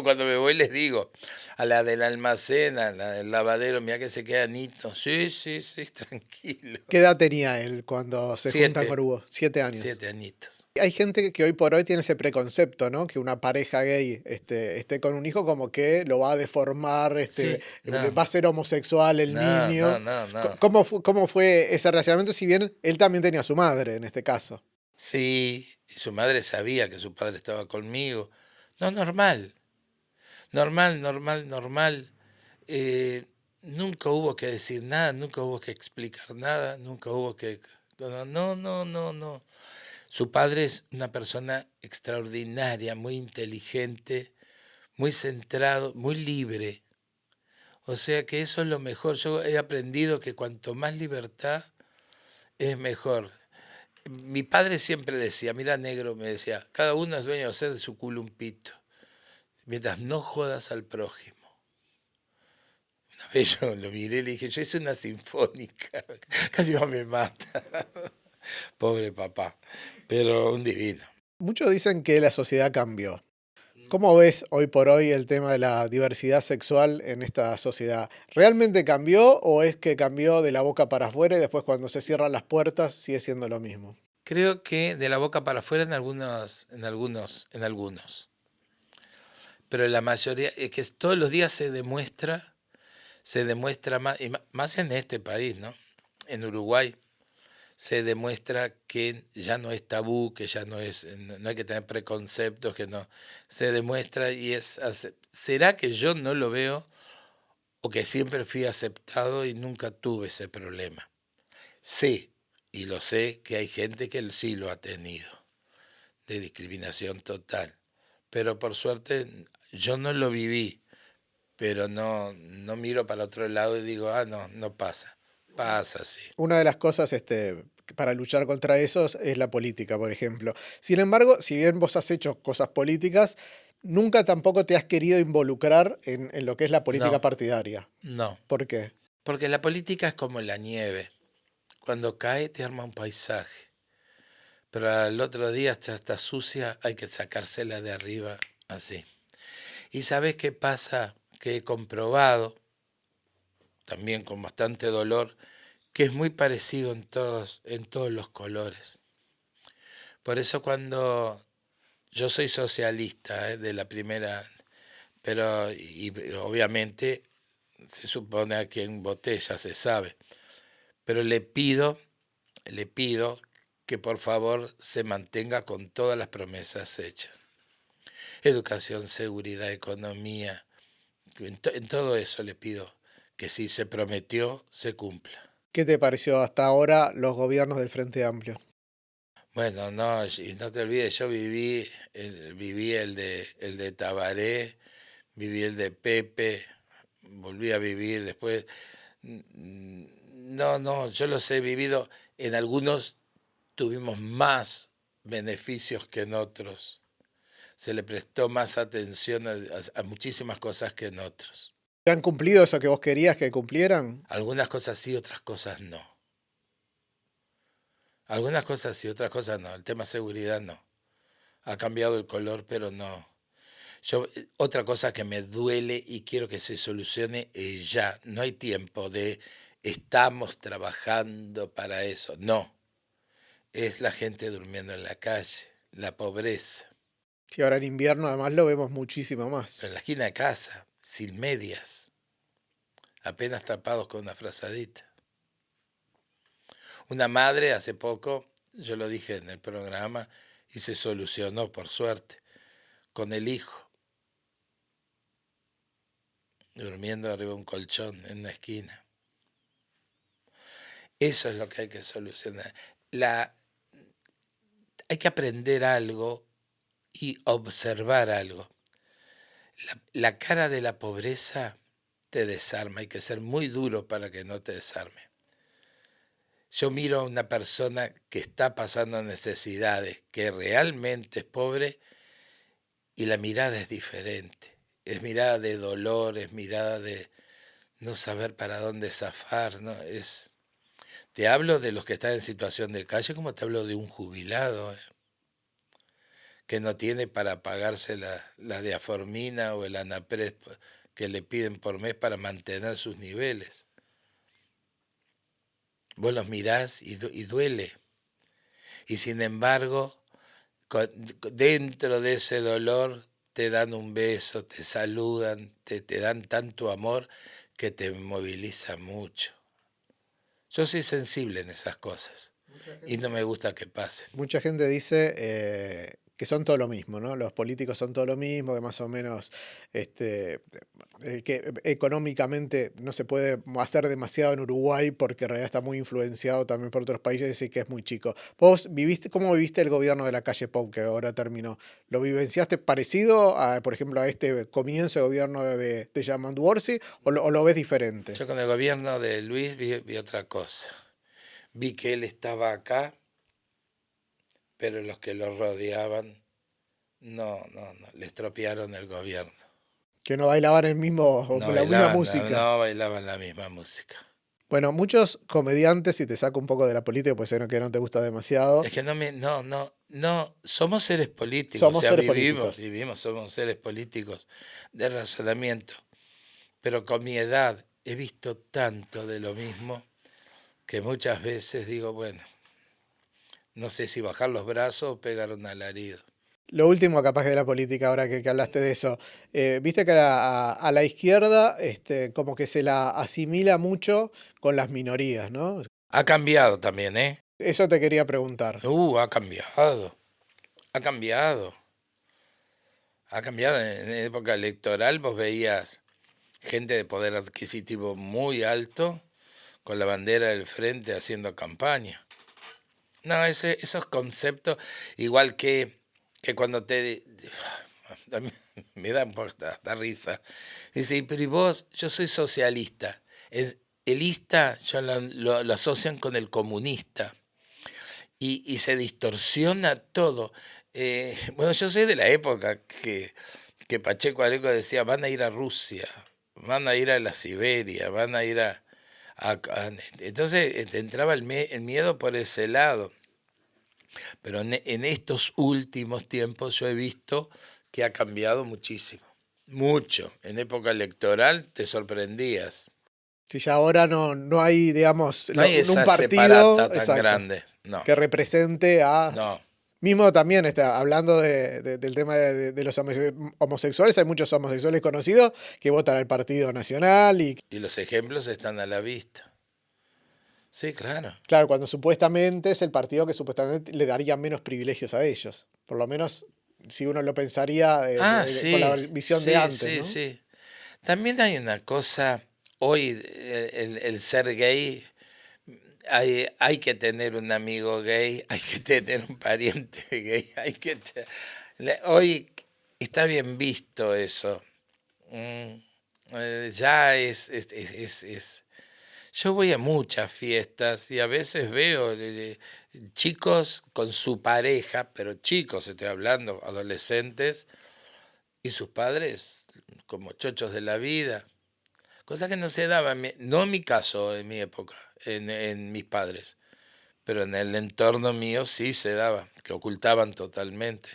cuando me voy les digo a la del almacén, a la del lavadero, mira que se queda Nito. Sí, sí, sí, tranquilo. ¿Qué edad tenía él cuando se juntan con Siete, Hugo? 7 años. 7 añitos. Hay gente que hoy por hoy tiene ese preconcepto, ¿no? Que una pareja gay esté con un hijo como que lo va a deformar, Sí, no, va a ser homosexual el no, no, niño. no, no. Cómo fue ese relacionamiento? Si bien él también tenía a su madre en este caso. Sí, y su madre sabía que su padre estaba conmigo. No, normal, normal. Nunca hubo que decir nada, nunca hubo que explicar nada, nunca hubo que... No. Su padre es una persona extraordinaria, muy inteligente, muy centrado, muy libre. O sea que eso es lo mejor. Yo he aprendido que cuanto más libertad es mejor. Mi padre siempre decía, mira negro, me decía, cada uno es dueño de hacer de su culo un pito, mientras no jodas al prójimo. Una vez yo lo miré y le dije, yo hice una sinfónica, casi no me mata. Pobre papá, pero un divino. Muchos dicen que la sociedad cambió. ¿Cómo ves hoy por hoy el tema de la diversidad sexual en esta sociedad? ¿Realmente cambió o es que cambió de la boca para afuera y después cuando se cierran las puertas sigue siendo lo mismo? Creo que de la boca para afuera en algunos. Pero la mayoría, es que todos los días se demuestra más, y más en este país, ¿no? En Uruguay se demuestra que ya no es tabú, que ya no hay que tener preconceptos, que no. Se demuestra y ¿será que yo no lo veo o que siempre fui aceptado y nunca tuve ese problema? Sé, y lo sé, que hay gente que sí lo ha tenido, de discriminación total. Pero por suerte yo no lo viví, pero no miro para otro lado y digo, no pasa. Pasa, sí. Una de las cosas para luchar contra eso es la política, por ejemplo. Sin embargo, si bien vos has hecho cosas políticas, nunca tampoco te has querido involucrar en lo que es la política No, partidaria. no. ¿Por qué? Porque la política es como la nieve. Cuando cae te arma un paisaje. Pero al otro día ya está sucia, hay que sacársela de arriba así. ¿Y sabes qué pasa? Que he comprobado, también con bastante dolor, que es muy parecido en todos los colores. Por eso cuando yo soy socialista, de la primera, pero y obviamente se supone a quien voté, ya se sabe. Pero le pido que por favor se mantenga con todas las promesas hechas. Educación, seguridad, economía, en todo eso le pido que si se prometió, se cumpla. ¿Qué te pareció hasta ahora los gobiernos del Frente Amplio? Bueno, no, y no te olvides, yo viví el de Tabaré, viví el de Pepe, volví a vivir después. No, yo los he vivido, en algunos tuvimos más beneficios que en otros. Se le prestó más atención a muchísimas cosas que en otros. ¿Te han cumplido eso que vos querías que cumplieran? Algunas cosas sí, otras cosas no. Algunas cosas sí, otras cosas no. El tema seguridad no. Ha cambiado el color, pero no. Otra cosa que me duele y quiero que se solucione es ya. No hay tiempo de estamos trabajando para eso. No. Es la gente durmiendo en la calle, la pobreza. Sí, ahora en invierno además lo vemos muchísimo En la más. esquina de casa, sin medias, apenas tapados con una frazadita. Una madre hace poco, yo lo dije en el programa, y se solucionó, por suerte, con el hijo, durmiendo arriba de un colchón en una esquina. Eso es lo que hay que solucionar. Hay que aprender algo y observar algo. La cara de la pobreza te desarma, hay que ser muy duro para que no te desarme. Yo miro a una persona que está pasando necesidades, que realmente es pobre, y la mirada es diferente. Es mirada de dolor, es mirada de no saber para dónde zafar, ¿no? Te hablo de los que están en situación de calle como te hablo de un jubilado, que no tiene para pagarse la diaformina o el Anapres que le piden por mes para mantener sus niveles. Vos los mirás y duele. Y sin embargo, dentro de ese dolor te dan un beso, te saludan, te dan tanto amor que te moviliza mucho. Yo soy sensible en esas cosas y no me gusta que pasen. Mucha gente dice que son todo lo mismo, ¿no? Los políticos son todo lo mismo, que más o menos que económicamente no se puede hacer demasiado en Uruguay porque en realidad está muy influenciado también por otros países y que es muy chico. ¿Vos cómo viviste el gobierno de la calle Pou que ahora terminó? ¿Lo vivenciaste parecido, por ejemplo, a este comienzo de gobierno de Yamandu Orsi o lo ves diferente? Yo con el gobierno de Luis vi otra cosa. Vi que él estaba acá, pero los que lo rodeaban no, le estropearon el gobierno. Que no bailaban la misma música. No bailaban la misma música. Bueno, muchos comediantes, si te saco un poco de la política, pues sé que no te gusta demasiado. Es que no, somos seres políticos. Somos seres políticos. Somos seres políticos de razonamiento. Pero con mi edad he visto tanto de lo mismo que muchas veces digo, bueno, no sé si bajar los brazos o pegar un alarido. Lo último capaz que de la política, ahora que hablaste de eso, viste que a la izquierda como que se la asimila mucho con las minorías, ¿no? Ha cambiado también, ¿eh? Eso te quería preguntar. Ha cambiado. Ha cambiado. Ha cambiado. En época electoral vos veías gente de poder adquisitivo muy alto con la bandera del frente haciendo campaña. No, esos conceptos, igual que cuando a mí me da un poco hasta risa. Dice, pero ¿y vos? Yo soy socialista. El ista ya lo asocian con el comunista. Y se distorsiona todo. Bueno, yo soy de la época que Pacheco Areco decía, van a ir a Rusia, van a ir a la Siberia, van a ir entonces te entraba el miedo por ese lado. Pero en estos últimos tiempos yo he visto que ha cambiado muchísimo. Mucho. En época electoral te sorprendías. Si ya ahora no hay, digamos, No hay esa un partido separata tan exacto, grande. No. que represente a... No. Mismo también hablando del tema de los homosexuales, hay muchos homosexuales conocidos que votan al Partido Nacional y Y los ejemplos están a la vista. Sí, claro. claro, cuando supuestamente es el partido que supuestamente le daría menos privilegios a ellos. Por lo menos si uno lo pensaría Ah, con la sí, visión de sí, antes, sí, ¿no? sí. También hay una cosa, hoy el ser gay, hay que tener un amigo gay, hay que tener un pariente gay, hoy está bien visto eso. Mm, ya Yo voy a muchas fiestas y a veces veo chicos con su pareja, pero chicos estoy hablando, adolescentes, y sus padres como chochos de la vida, cosa que no se daba, no en mi caso, en mi época, en mis padres, pero en el entorno mío sí se daba, que ocultaban totalmente.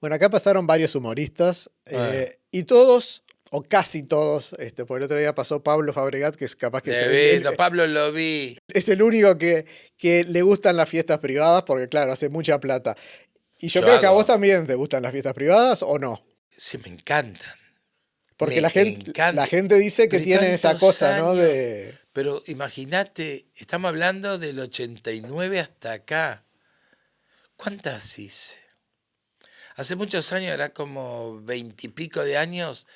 Bueno, acá pasaron varios humoristas Ah, y todos, o casi todos, por el otro día pasó Pablo Fabregat, que es capaz que es no, Pablo lo vi, es el único que le gustan las fiestas privadas, porque claro, hace mucha plata. Y yo yo creo que a vos hago, también te gustan las fiestas privadas o no. sí me encantan, Porque me la encanta, gente dice que pero y tiene esa tantos cosa, ¿no? años. De. Pero imagínate, estamos hablando del 89 hasta acá. ¿Cuántas hice? Hace muchos años, era como 20 y pico de años,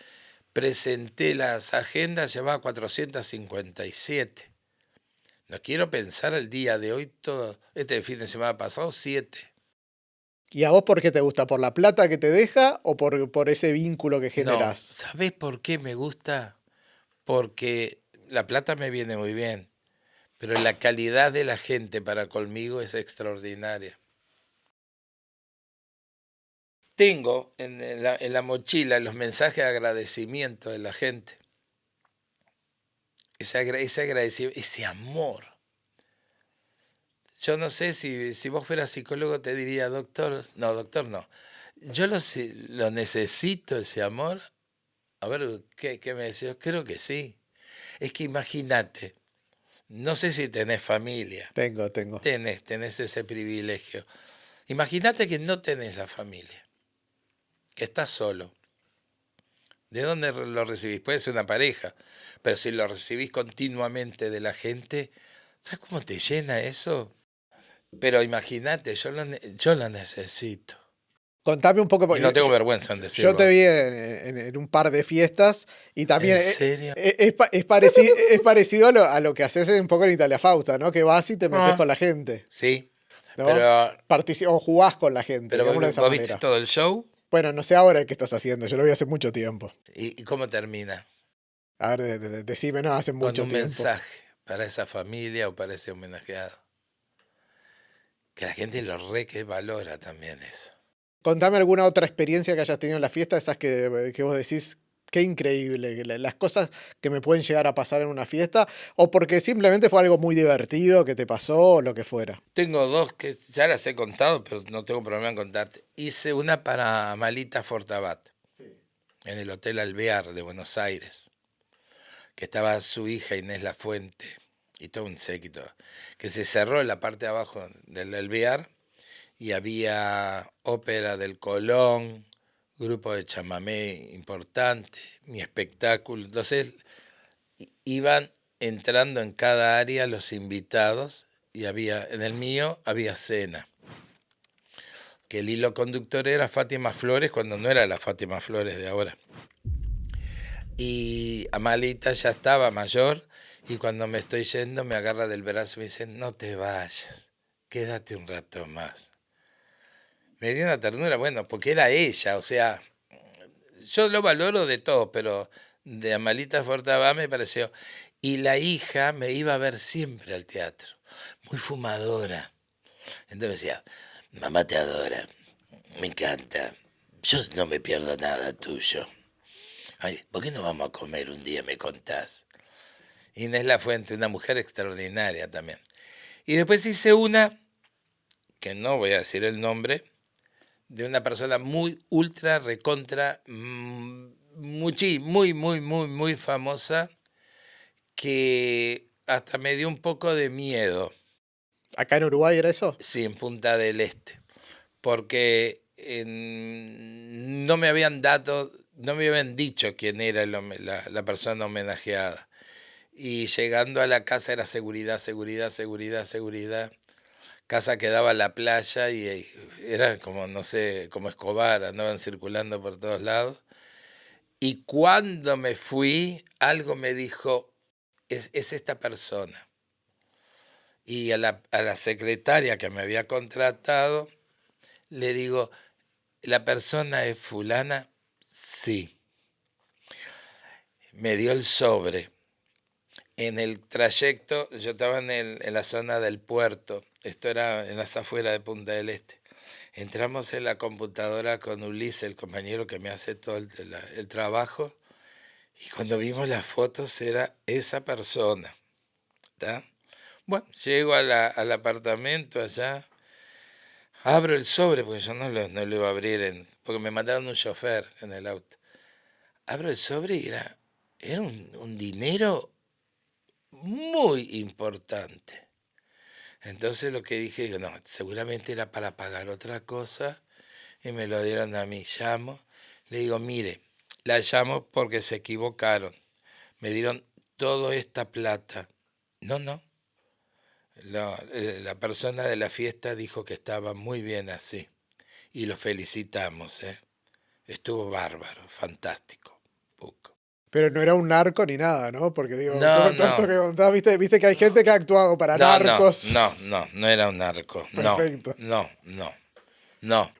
presenté las agendas, llevaba 457. No quiero pensar el día de hoy, todo, este fin de semana pasado, 7. ¿Y a vos por qué te gusta? ¿Por la plata que te deja o por ese vínculo que No, generás? ¿sabés por qué me gusta? Porque la plata me viene muy bien, pero la calidad de la gente para conmigo es extraordinaria. Tengo en la mochila los mensajes de agradecimiento de la gente. Ese agradecimiento, ese amor. Yo no sé si vos fueras psicólogo te diría, doctor, no, doctor, no. Yo lo necesito, ese amor. A ver, ¿qué me decís? Creo que sí. Es que imagínate, no sé si tenés familia, Tengo. tenés ese privilegio. Imagínate que no tenés la familia, que estás solo. ¿De dónde lo recibís? Puede ser una pareja, pero si lo recibís continuamente de la gente, ¿sabes cómo te llena eso? Pero imagínate, yo lo necesito. Contame un poco, Y porque no tengo vergüenza en yo te decirlo. vi en un par de fiestas y también ¿En serio? es parecido a lo que haces un poco en Italia Fausta, ¿no? Que vas y te metes Ah, con la gente, sí, ¿no? pero, O jugás con la gente, pero digámoslo de esa vos viste manera. todo el show Bueno, no sé ahora qué estás haciendo, yo lo vi hace mucho tiempo. y cómo termina. A ver, decime, no, hace Con mucho un tiempo. mensaje para esa familia o para ese homenajeado. Que la gente lo re que valora también eso. Contame alguna otra experiencia que hayas tenido en la fiesta, esas que vos decís, qué increíble, que las cosas que me pueden llegar a pasar en una fiesta, o porque simplemente fue algo muy divertido que te pasó, o lo que fuera. Tengo dos que ya las he contado, pero no tengo problema en contarte. Hice una para Malita Fortabat, en el Hotel Alvear de Buenos Aires, que estaba su hija Inés Lafuente y todo un séquito, que se cerró en la parte de abajo del Alvear y había ópera del Colón, grupo de chamamé importante, mi espectáculo. Entonces iban entrando en cada área los invitados y en el mío había cena. Que el hilo conductor era Fátima Flores cuando no era la Fátima Flores de ahora. Y Amalita ya estaba mayor y cuando me estoy yendo me agarra del brazo y me dice, no te vayas, quédate un rato más. Me dio una ternura, bueno, porque era ella, o sea, yo lo valoro de todo, pero de Amalita Fortabá me pareció. Y la hija me iba a ver siempre al teatro, muy fumadora. Entonces me decía, mamá te adora, me encanta, yo no me pierdo nada tuyo. Ay, ¿por qué no vamos a comer un día, me contás? Inés Lafuente, una mujer extraordinaria también. Y después hice una, que no voy a decir el nombre, de una persona muy ultra, recontra, muy famosa, que hasta me dio un poco de miedo, ¿Acá en Uruguay era eso? sí, en Punta del Este. porque no me habían dicho quién era la persona homenajeada. Y llegando a la casa era seguridad, seguridad, seguridad, seguridad. Casa que daba a la playa y era como, no sé, como Escobar, andaban circulando por todos lados. Y cuando me fui, algo me dijo, es esta persona. Y a la secretaria que me había contratado, le digo, ¿la persona es fulana? Sí. Me dio el sobre. En el trayecto, yo estaba en la zona del puerto, esto era en las afueras de Punta del Este. Entramos en la computadora con Ulises, el compañero que me hace todo el trabajo, y cuando vimos las fotos era esa persona. ¿Está? Bueno, llego al apartamento allá, abro el sobre, porque yo no lo iba a abrir, porque me mandaron un chofer en el auto. Abro el sobre y era un dinero muy importante. Entonces lo que dije, digo, no, seguramente era para pagar otra cosa, y me lo dieron a mí. Llamo, le digo, mire, la llamo porque se equivocaron. Me dieron toda esta plata. No. La persona de la fiesta dijo que estaba muy bien así. Y lo felicitamos, ¿eh? Estuvo bárbaro, fantástico. Puco. Pero no era un narco ni nada, ¿no? Porque digo, No, todo esto no. que contás, viste que hay gente que ha actuado para narcos. No era un narco. Perfecto. No.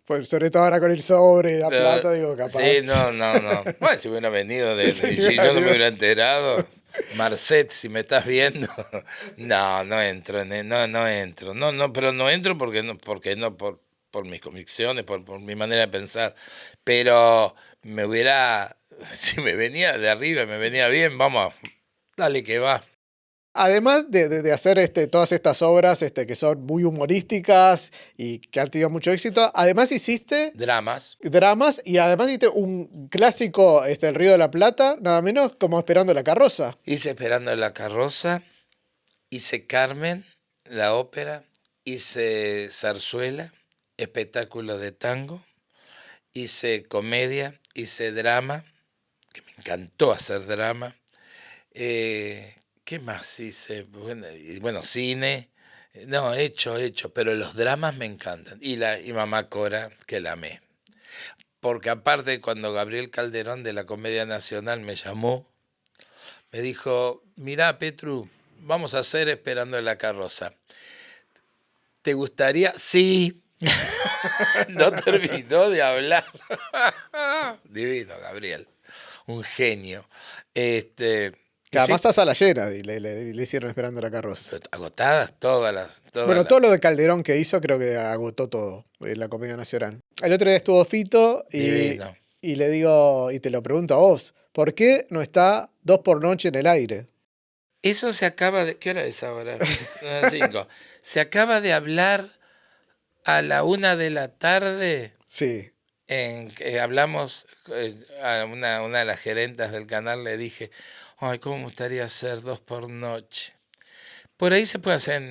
Pues sobre todo ahora con el sobre y la plata, digo, capaz. Sí, no. Bueno, si hubiera venido, Sí, si yo no me hubiera enterado, Marcet, si me estás viendo, no entro, no entro. No, pero no entro porque no, por mis convicciones, por mi manera de pensar. Pero si me venía de arriba, me venía bien, vamos, dale que va. Además de hacer todas estas obras que son muy humorísticas y que han tenido mucho éxito, además hiciste Dramas. dramas y además hiciste un clásico, El Río de la Plata, nada menos como Esperando la Carroza. Hice Esperando la Carroza, hice Carmen, la ópera, hice zarzuela, espectáculo de tango, hice comedia, hice drama, que me encantó hacer drama. ¿Qué más hice? Bueno, cine. No, hecho, pero los dramas me encantan. Y Mamá Cora, que la amé. Porque aparte, cuando Gabriel Calderón de la Comedia Nacional me llamó, me dijo, mirá, Petru, vamos a hacer Esperando la Carroza. ¿Te gustaría? Sí. No terminó de hablar. Divino, Gabriel. Un genio. Que además a sala llena y le hicieron Esperando la Carroza. Agotadas todas Bueno, todo lo de Calderón que hizo creo que agotó todo en la Comedia Nacional. El otro día estuvo Fito y le digo, y te lo pregunto a vos, ¿por qué no está 2 por noche en el aire? Eso se acaba de... ¿Qué hora es ahora? 5. Se acaba de hablar a la 1 de la tarde. Sí. En que hablamos a una de las gerentas del canal, le dije, ay, ¿cómo me gustaría hacer 2 por noche? Por ahí se puede hacer,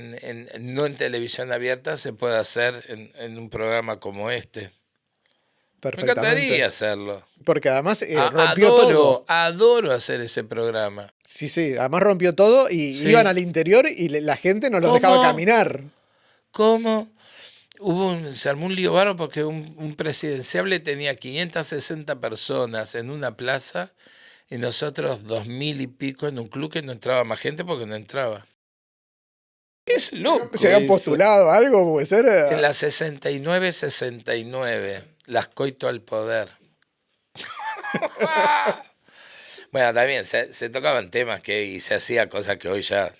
no en televisión abierta, se puede hacer en un programa como este. Perfectamente. Me encantaría hacerlo. Porque además rompió todo. Adoro hacer ese programa. Sí, además rompió todo y Sí. iban al interior y la gente no los dejaba caminar. ¿Cómo? Se armó un lío bárbaro porque un presidenciable tenía 560 personas en una plaza y nosotros 2000 y pico en un club que no entraba más gente porque no entraba. Es loco. ¿Se habían eso. postulado algo? Puede ser. En la 69, las coito al poder. Bueno, también se tocaban temas y se hacía cosas que hoy ya...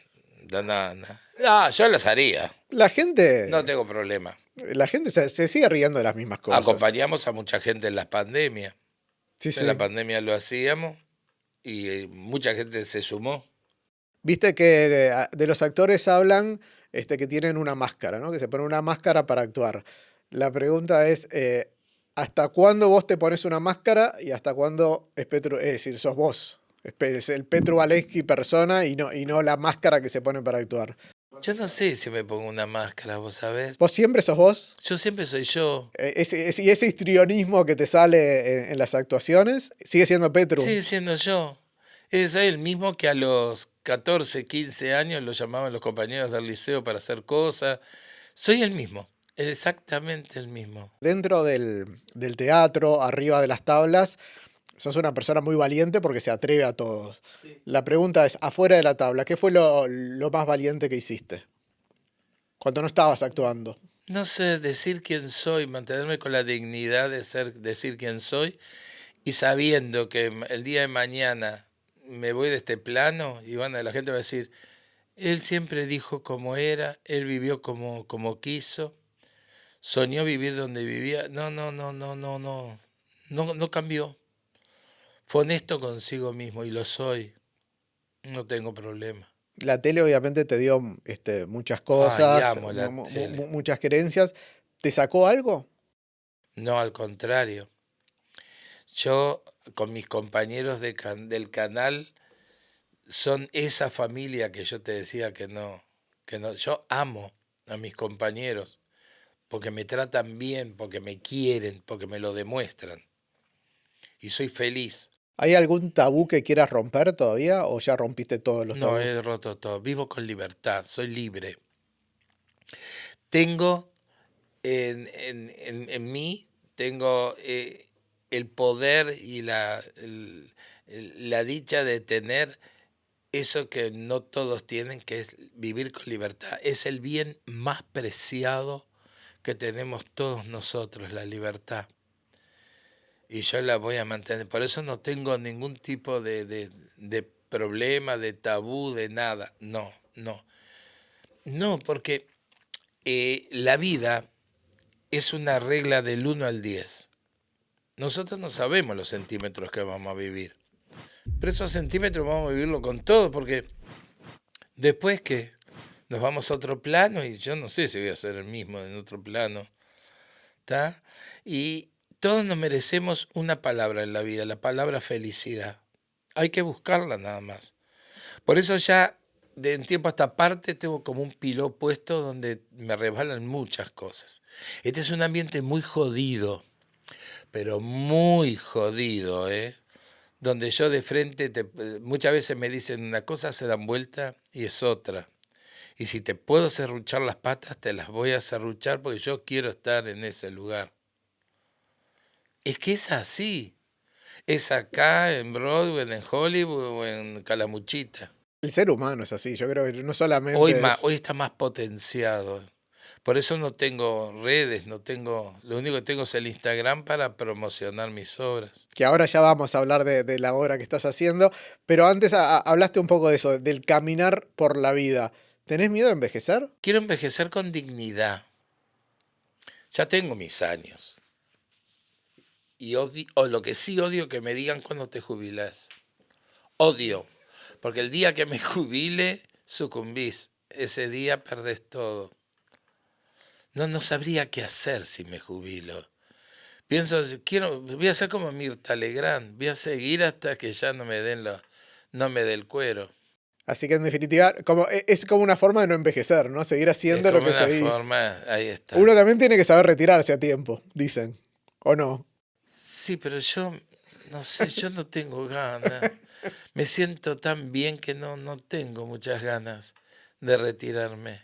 No, yo las haría. La gente. No tengo problema. La gente se sigue riendo de las mismas cosas. Acompañamos a mucha gente en las pandemias. Sí. En la pandemia lo hacíamos y mucha gente se sumó. Viste que de los actores hablan que tienen una máscara, ¿no? Que se ponen una máscara para actuar. La pregunta es, ¿hasta cuándo vos te pones una máscara y hasta cuándo es decir, sos vos? Es el Petru Valesky persona y no la máscara que se pone para actuar. Yo no sé si me pongo una máscara, vos sabés. ¿Vos siempre sos vos? Yo siempre soy yo. Y ese histrionismo que te sale en las actuaciones, sigue siendo Petru. Sigue siendo yo. Soy el mismo que a los 14, 15 años lo llamaban los compañeros del liceo para hacer cosas. Soy el mismo, exactamente el mismo. Dentro del teatro, arriba de las tablas, sos una persona muy valiente porque se atreve a todos. Sí. La pregunta es, afuera de la tabla, ¿qué fue lo más valiente que hiciste? Cuando no estabas actuando. No sé decir quién soy, mantenerme con la dignidad de decir quién soy y sabiendo que el día de mañana me voy de este plano y la gente va a decir, él siempre dijo cómo era, él vivió como quiso, soñó vivir donde vivía. No cambió. Fue honesto consigo mismo y lo soy. No tengo problema. La tele obviamente te dio muchas Ay, cosas, amo la tele. muchas creencias. ¿Te sacó algo? No, al contrario. Yo con mis compañeros del canal son esa familia que yo te decía que no. Yo amo a mis compañeros porque me tratan bien, porque me quieren, porque me lo demuestran. Y soy feliz. ¿Hay algún tabú que quieras romper todavía o ya rompiste todos los No, tabús? he roto todo. Vivo con libertad, soy libre. Tengo en mí, tengo el poder y la dicha de tener eso que no todos tienen, que es vivir con libertad. Es el bien más preciado que tenemos todos nosotros, la libertad. Y yo la voy a mantener. Por eso no tengo ningún tipo de problema, de tabú, de nada. No, no. No, porque la vida es una regla del 1 al 10. Nosotros no sabemos los centímetros que vamos a vivir. Pero esos centímetros vamos a vivirlo con todo, porque después que nos vamos a otro plano, y yo no sé si voy a ser el mismo en otro plano, ¿está? Y todos nos merecemos una palabra en la vida, la palabra felicidad. Hay que buscarla nada más. Por eso ya de un tiempo a esta parte tengo como un piló puesto donde me resbalan muchas cosas. Este es un ambiente muy jodido, pero muy jodido, ¿eh? Donde yo de frente, muchas veces me dicen una cosa, se dan vuelta y es otra. Y si te puedo serruchar las patas, te las voy a serruchar porque yo quiero estar en ese lugar. Es que es así. Es acá, en Broadway, en Hollywood o en Calamuchita. El ser humano es así, yo creo que no Hoy, solamente hoy es... está más potenciado. Por eso no tengo redes, lo único que tengo es el Instagram para promocionar mis obras. Que ahora ya vamos a hablar de la obra que estás haciendo, pero antes hablaste un poco de eso, del caminar por la vida. ¿Tenés miedo de envejecer? Quiero envejecer con dignidad. Ya tengo mis años. Y o lo que sí odio que me digan cuando te jubilas. Odio. Porque el día que me jubile, sucumbís. Ese día perdés todo. No sabría qué hacer si me jubilo. Pienso, voy a ser como Mirta Legrand. Voy a seguir hasta que ya no me dé el cuero. Así que en definitiva, es como una forma de no envejecer, ¿no? Seguir Es haciendo lo como que una seguís. forma, ahí está. Uno también tiene que saber retirarse a tiempo, dicen. ¿O no? Sí, pero yo, no sé, yo no tengo ganas. Me siento tan bien que no tengo muchas ganas de retirarme.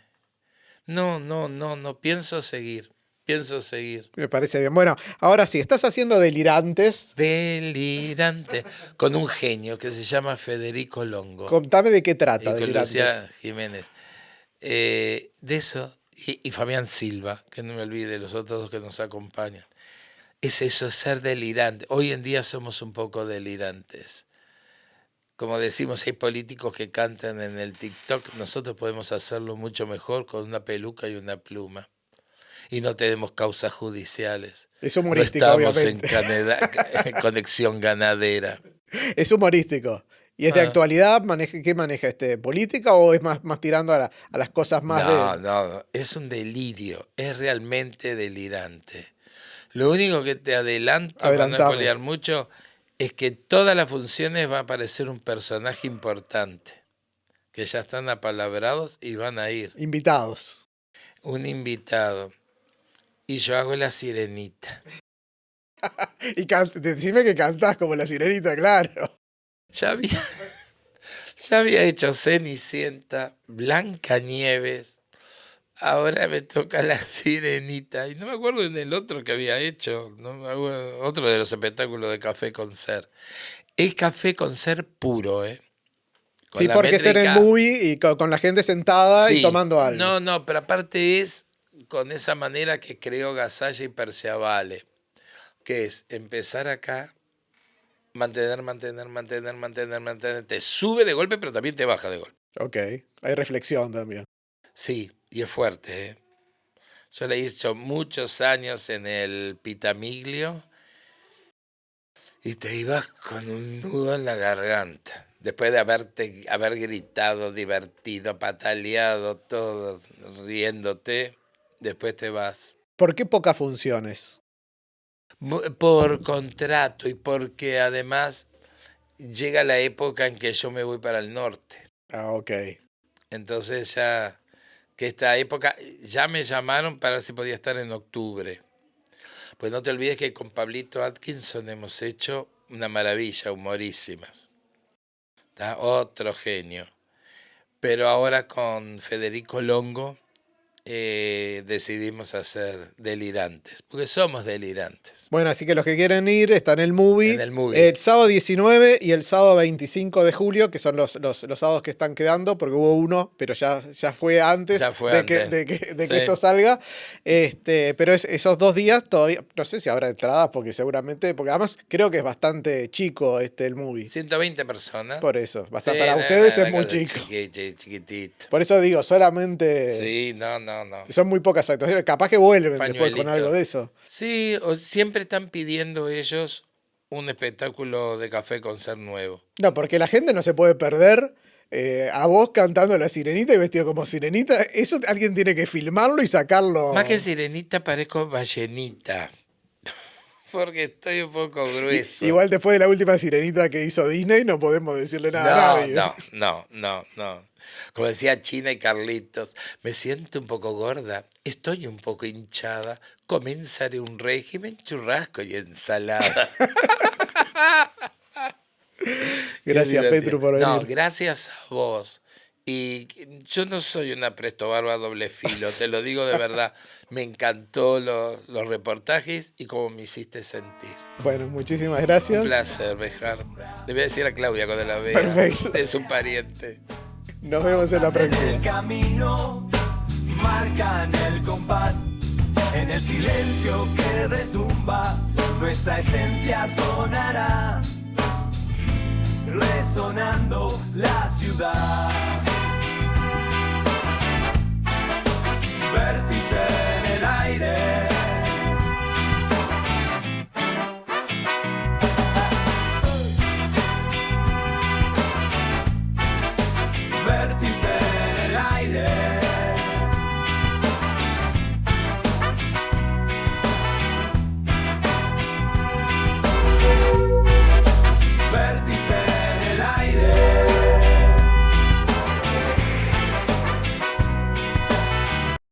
No, pienso seguir. Me parece bien. Bueno, ahora sí, estás haciendo Delirantes. Delirante, con un genio que se llama Federico Longo Contame de qué y trata con Delirantes. Lucía Jiménez. De eso, y Fabián Silva, que no me olvide, los otros dos que nos acompañan. Es eso, ser delirante. Hoy en día somos un poco delirantes. Como decimos, hay políticos que cantan en el TikTok, nosotros podemos hacerlo mucho mejor con una peluca y una pluma. Y no tenemos causas judiciales. Es No humorístico, estamos obviamente. en conexión ganadera. Es humorístico. ¿Y es de Ah, actualidad? ¿Qué maneja? ¿Política o es más tirando a las cosas más de... no, es un delirio, es realmente delirante. Lo único que te adelanto, para no Adelantame. spoilear mucho, es que todas las funciones va a aparecer un personaje importante, que ya están apalabrados y van a ir. Invitados. Un invitado. Y yo hago la sirenita. Y decime que cantás como la sirenita, claro. Ya había hecho Cenicienta, Blancanieves. Ahora me toca la sirenita. Y no me acuerdo en el otro que había hecho. Otro de los espectáculos de Café Concert. Es Café Concert puro, ¿eh? Con sí, la porque es en el métrica. movie y con la gente sentada Sí. y tomando algo. No, pero aparte es con esa manera que creó Gasalla y Perciavale, que es empezar acá, mantener, te sube de golpe, pero también te baja de golpe. Ok, hay reflexión también. Sí, y es fuerte, ¿eh? Yo le he hecho muchos años en el Pitamiglio y te ibas con un nudo en la garganta. Después de haber gritado, divertido, pataleado, todo, riéndote, después te vas. ¿Por qué pocas funciones? Por contrato y porque además llega la época en que yo me voy para el norte. Ah, ok. Entonces ya que esta época, ya me llamaron para ver si podía estar en octubre. Pues no te olvides que con Pablito Atkinson hemos hecho una maravilla, humorísimas. ¿Está? Otro genio. Pero ahora con Federico Longo decidimos hacer Delirantes, porque somos delirantes. Bueno, así que los que quieren ir están en el movie. En el movie. El sábado 19 y el sábado 25 de julio, que son los sábados que están quedando, porque hubo uno, pero ya fue antes de que esto salga. Pero esos 2 días todavía, no sé si habrá entradas, porque seguramente, porque además creo que es bastante chico el movie. 120 personas. Por eso, para ustedes es muy chico. Chiquitito. Por eso digo, solamente... Sí, no. Son muy pocas actuaciones. Capaz que vuelven después Pañuelito. con algo de eso. Sí, o siempre están pidiendo ellos un espectáculo de Café Concert nuevo. No, porque la gente no se puede perder a vos cantando La Sirenita y vestido como sirenita. Eso alguien tiene que filmarlo y sacarlo. Más que sirenita parezco ballenita. Porque estoy un poco grueso. Igual después de la última sirenita que hizo Disney no podemos decirle nada a nadie. No. Como decía China y Carlitos, me siento un poco gorda, estoy un poco hinchada, comenzaré un régimen, churrasco y ensalada. Gracias, Petru, por venir. No, gracias a vos. Y yo no soy una presto barba doble filo, te lo digo de verdad. Me encantó los reportajes y cómo me hiciste sentir. Bueno, muchísimas gracias. Un placer, Bejar. Le voy a decir a Claudia cuando la vea. Perfecto. Es un pariente. Nos vemos en la próxima. El camino marcan el compás. En el silencio que retumba, nuestra esencia sonará, resonando la ciudad.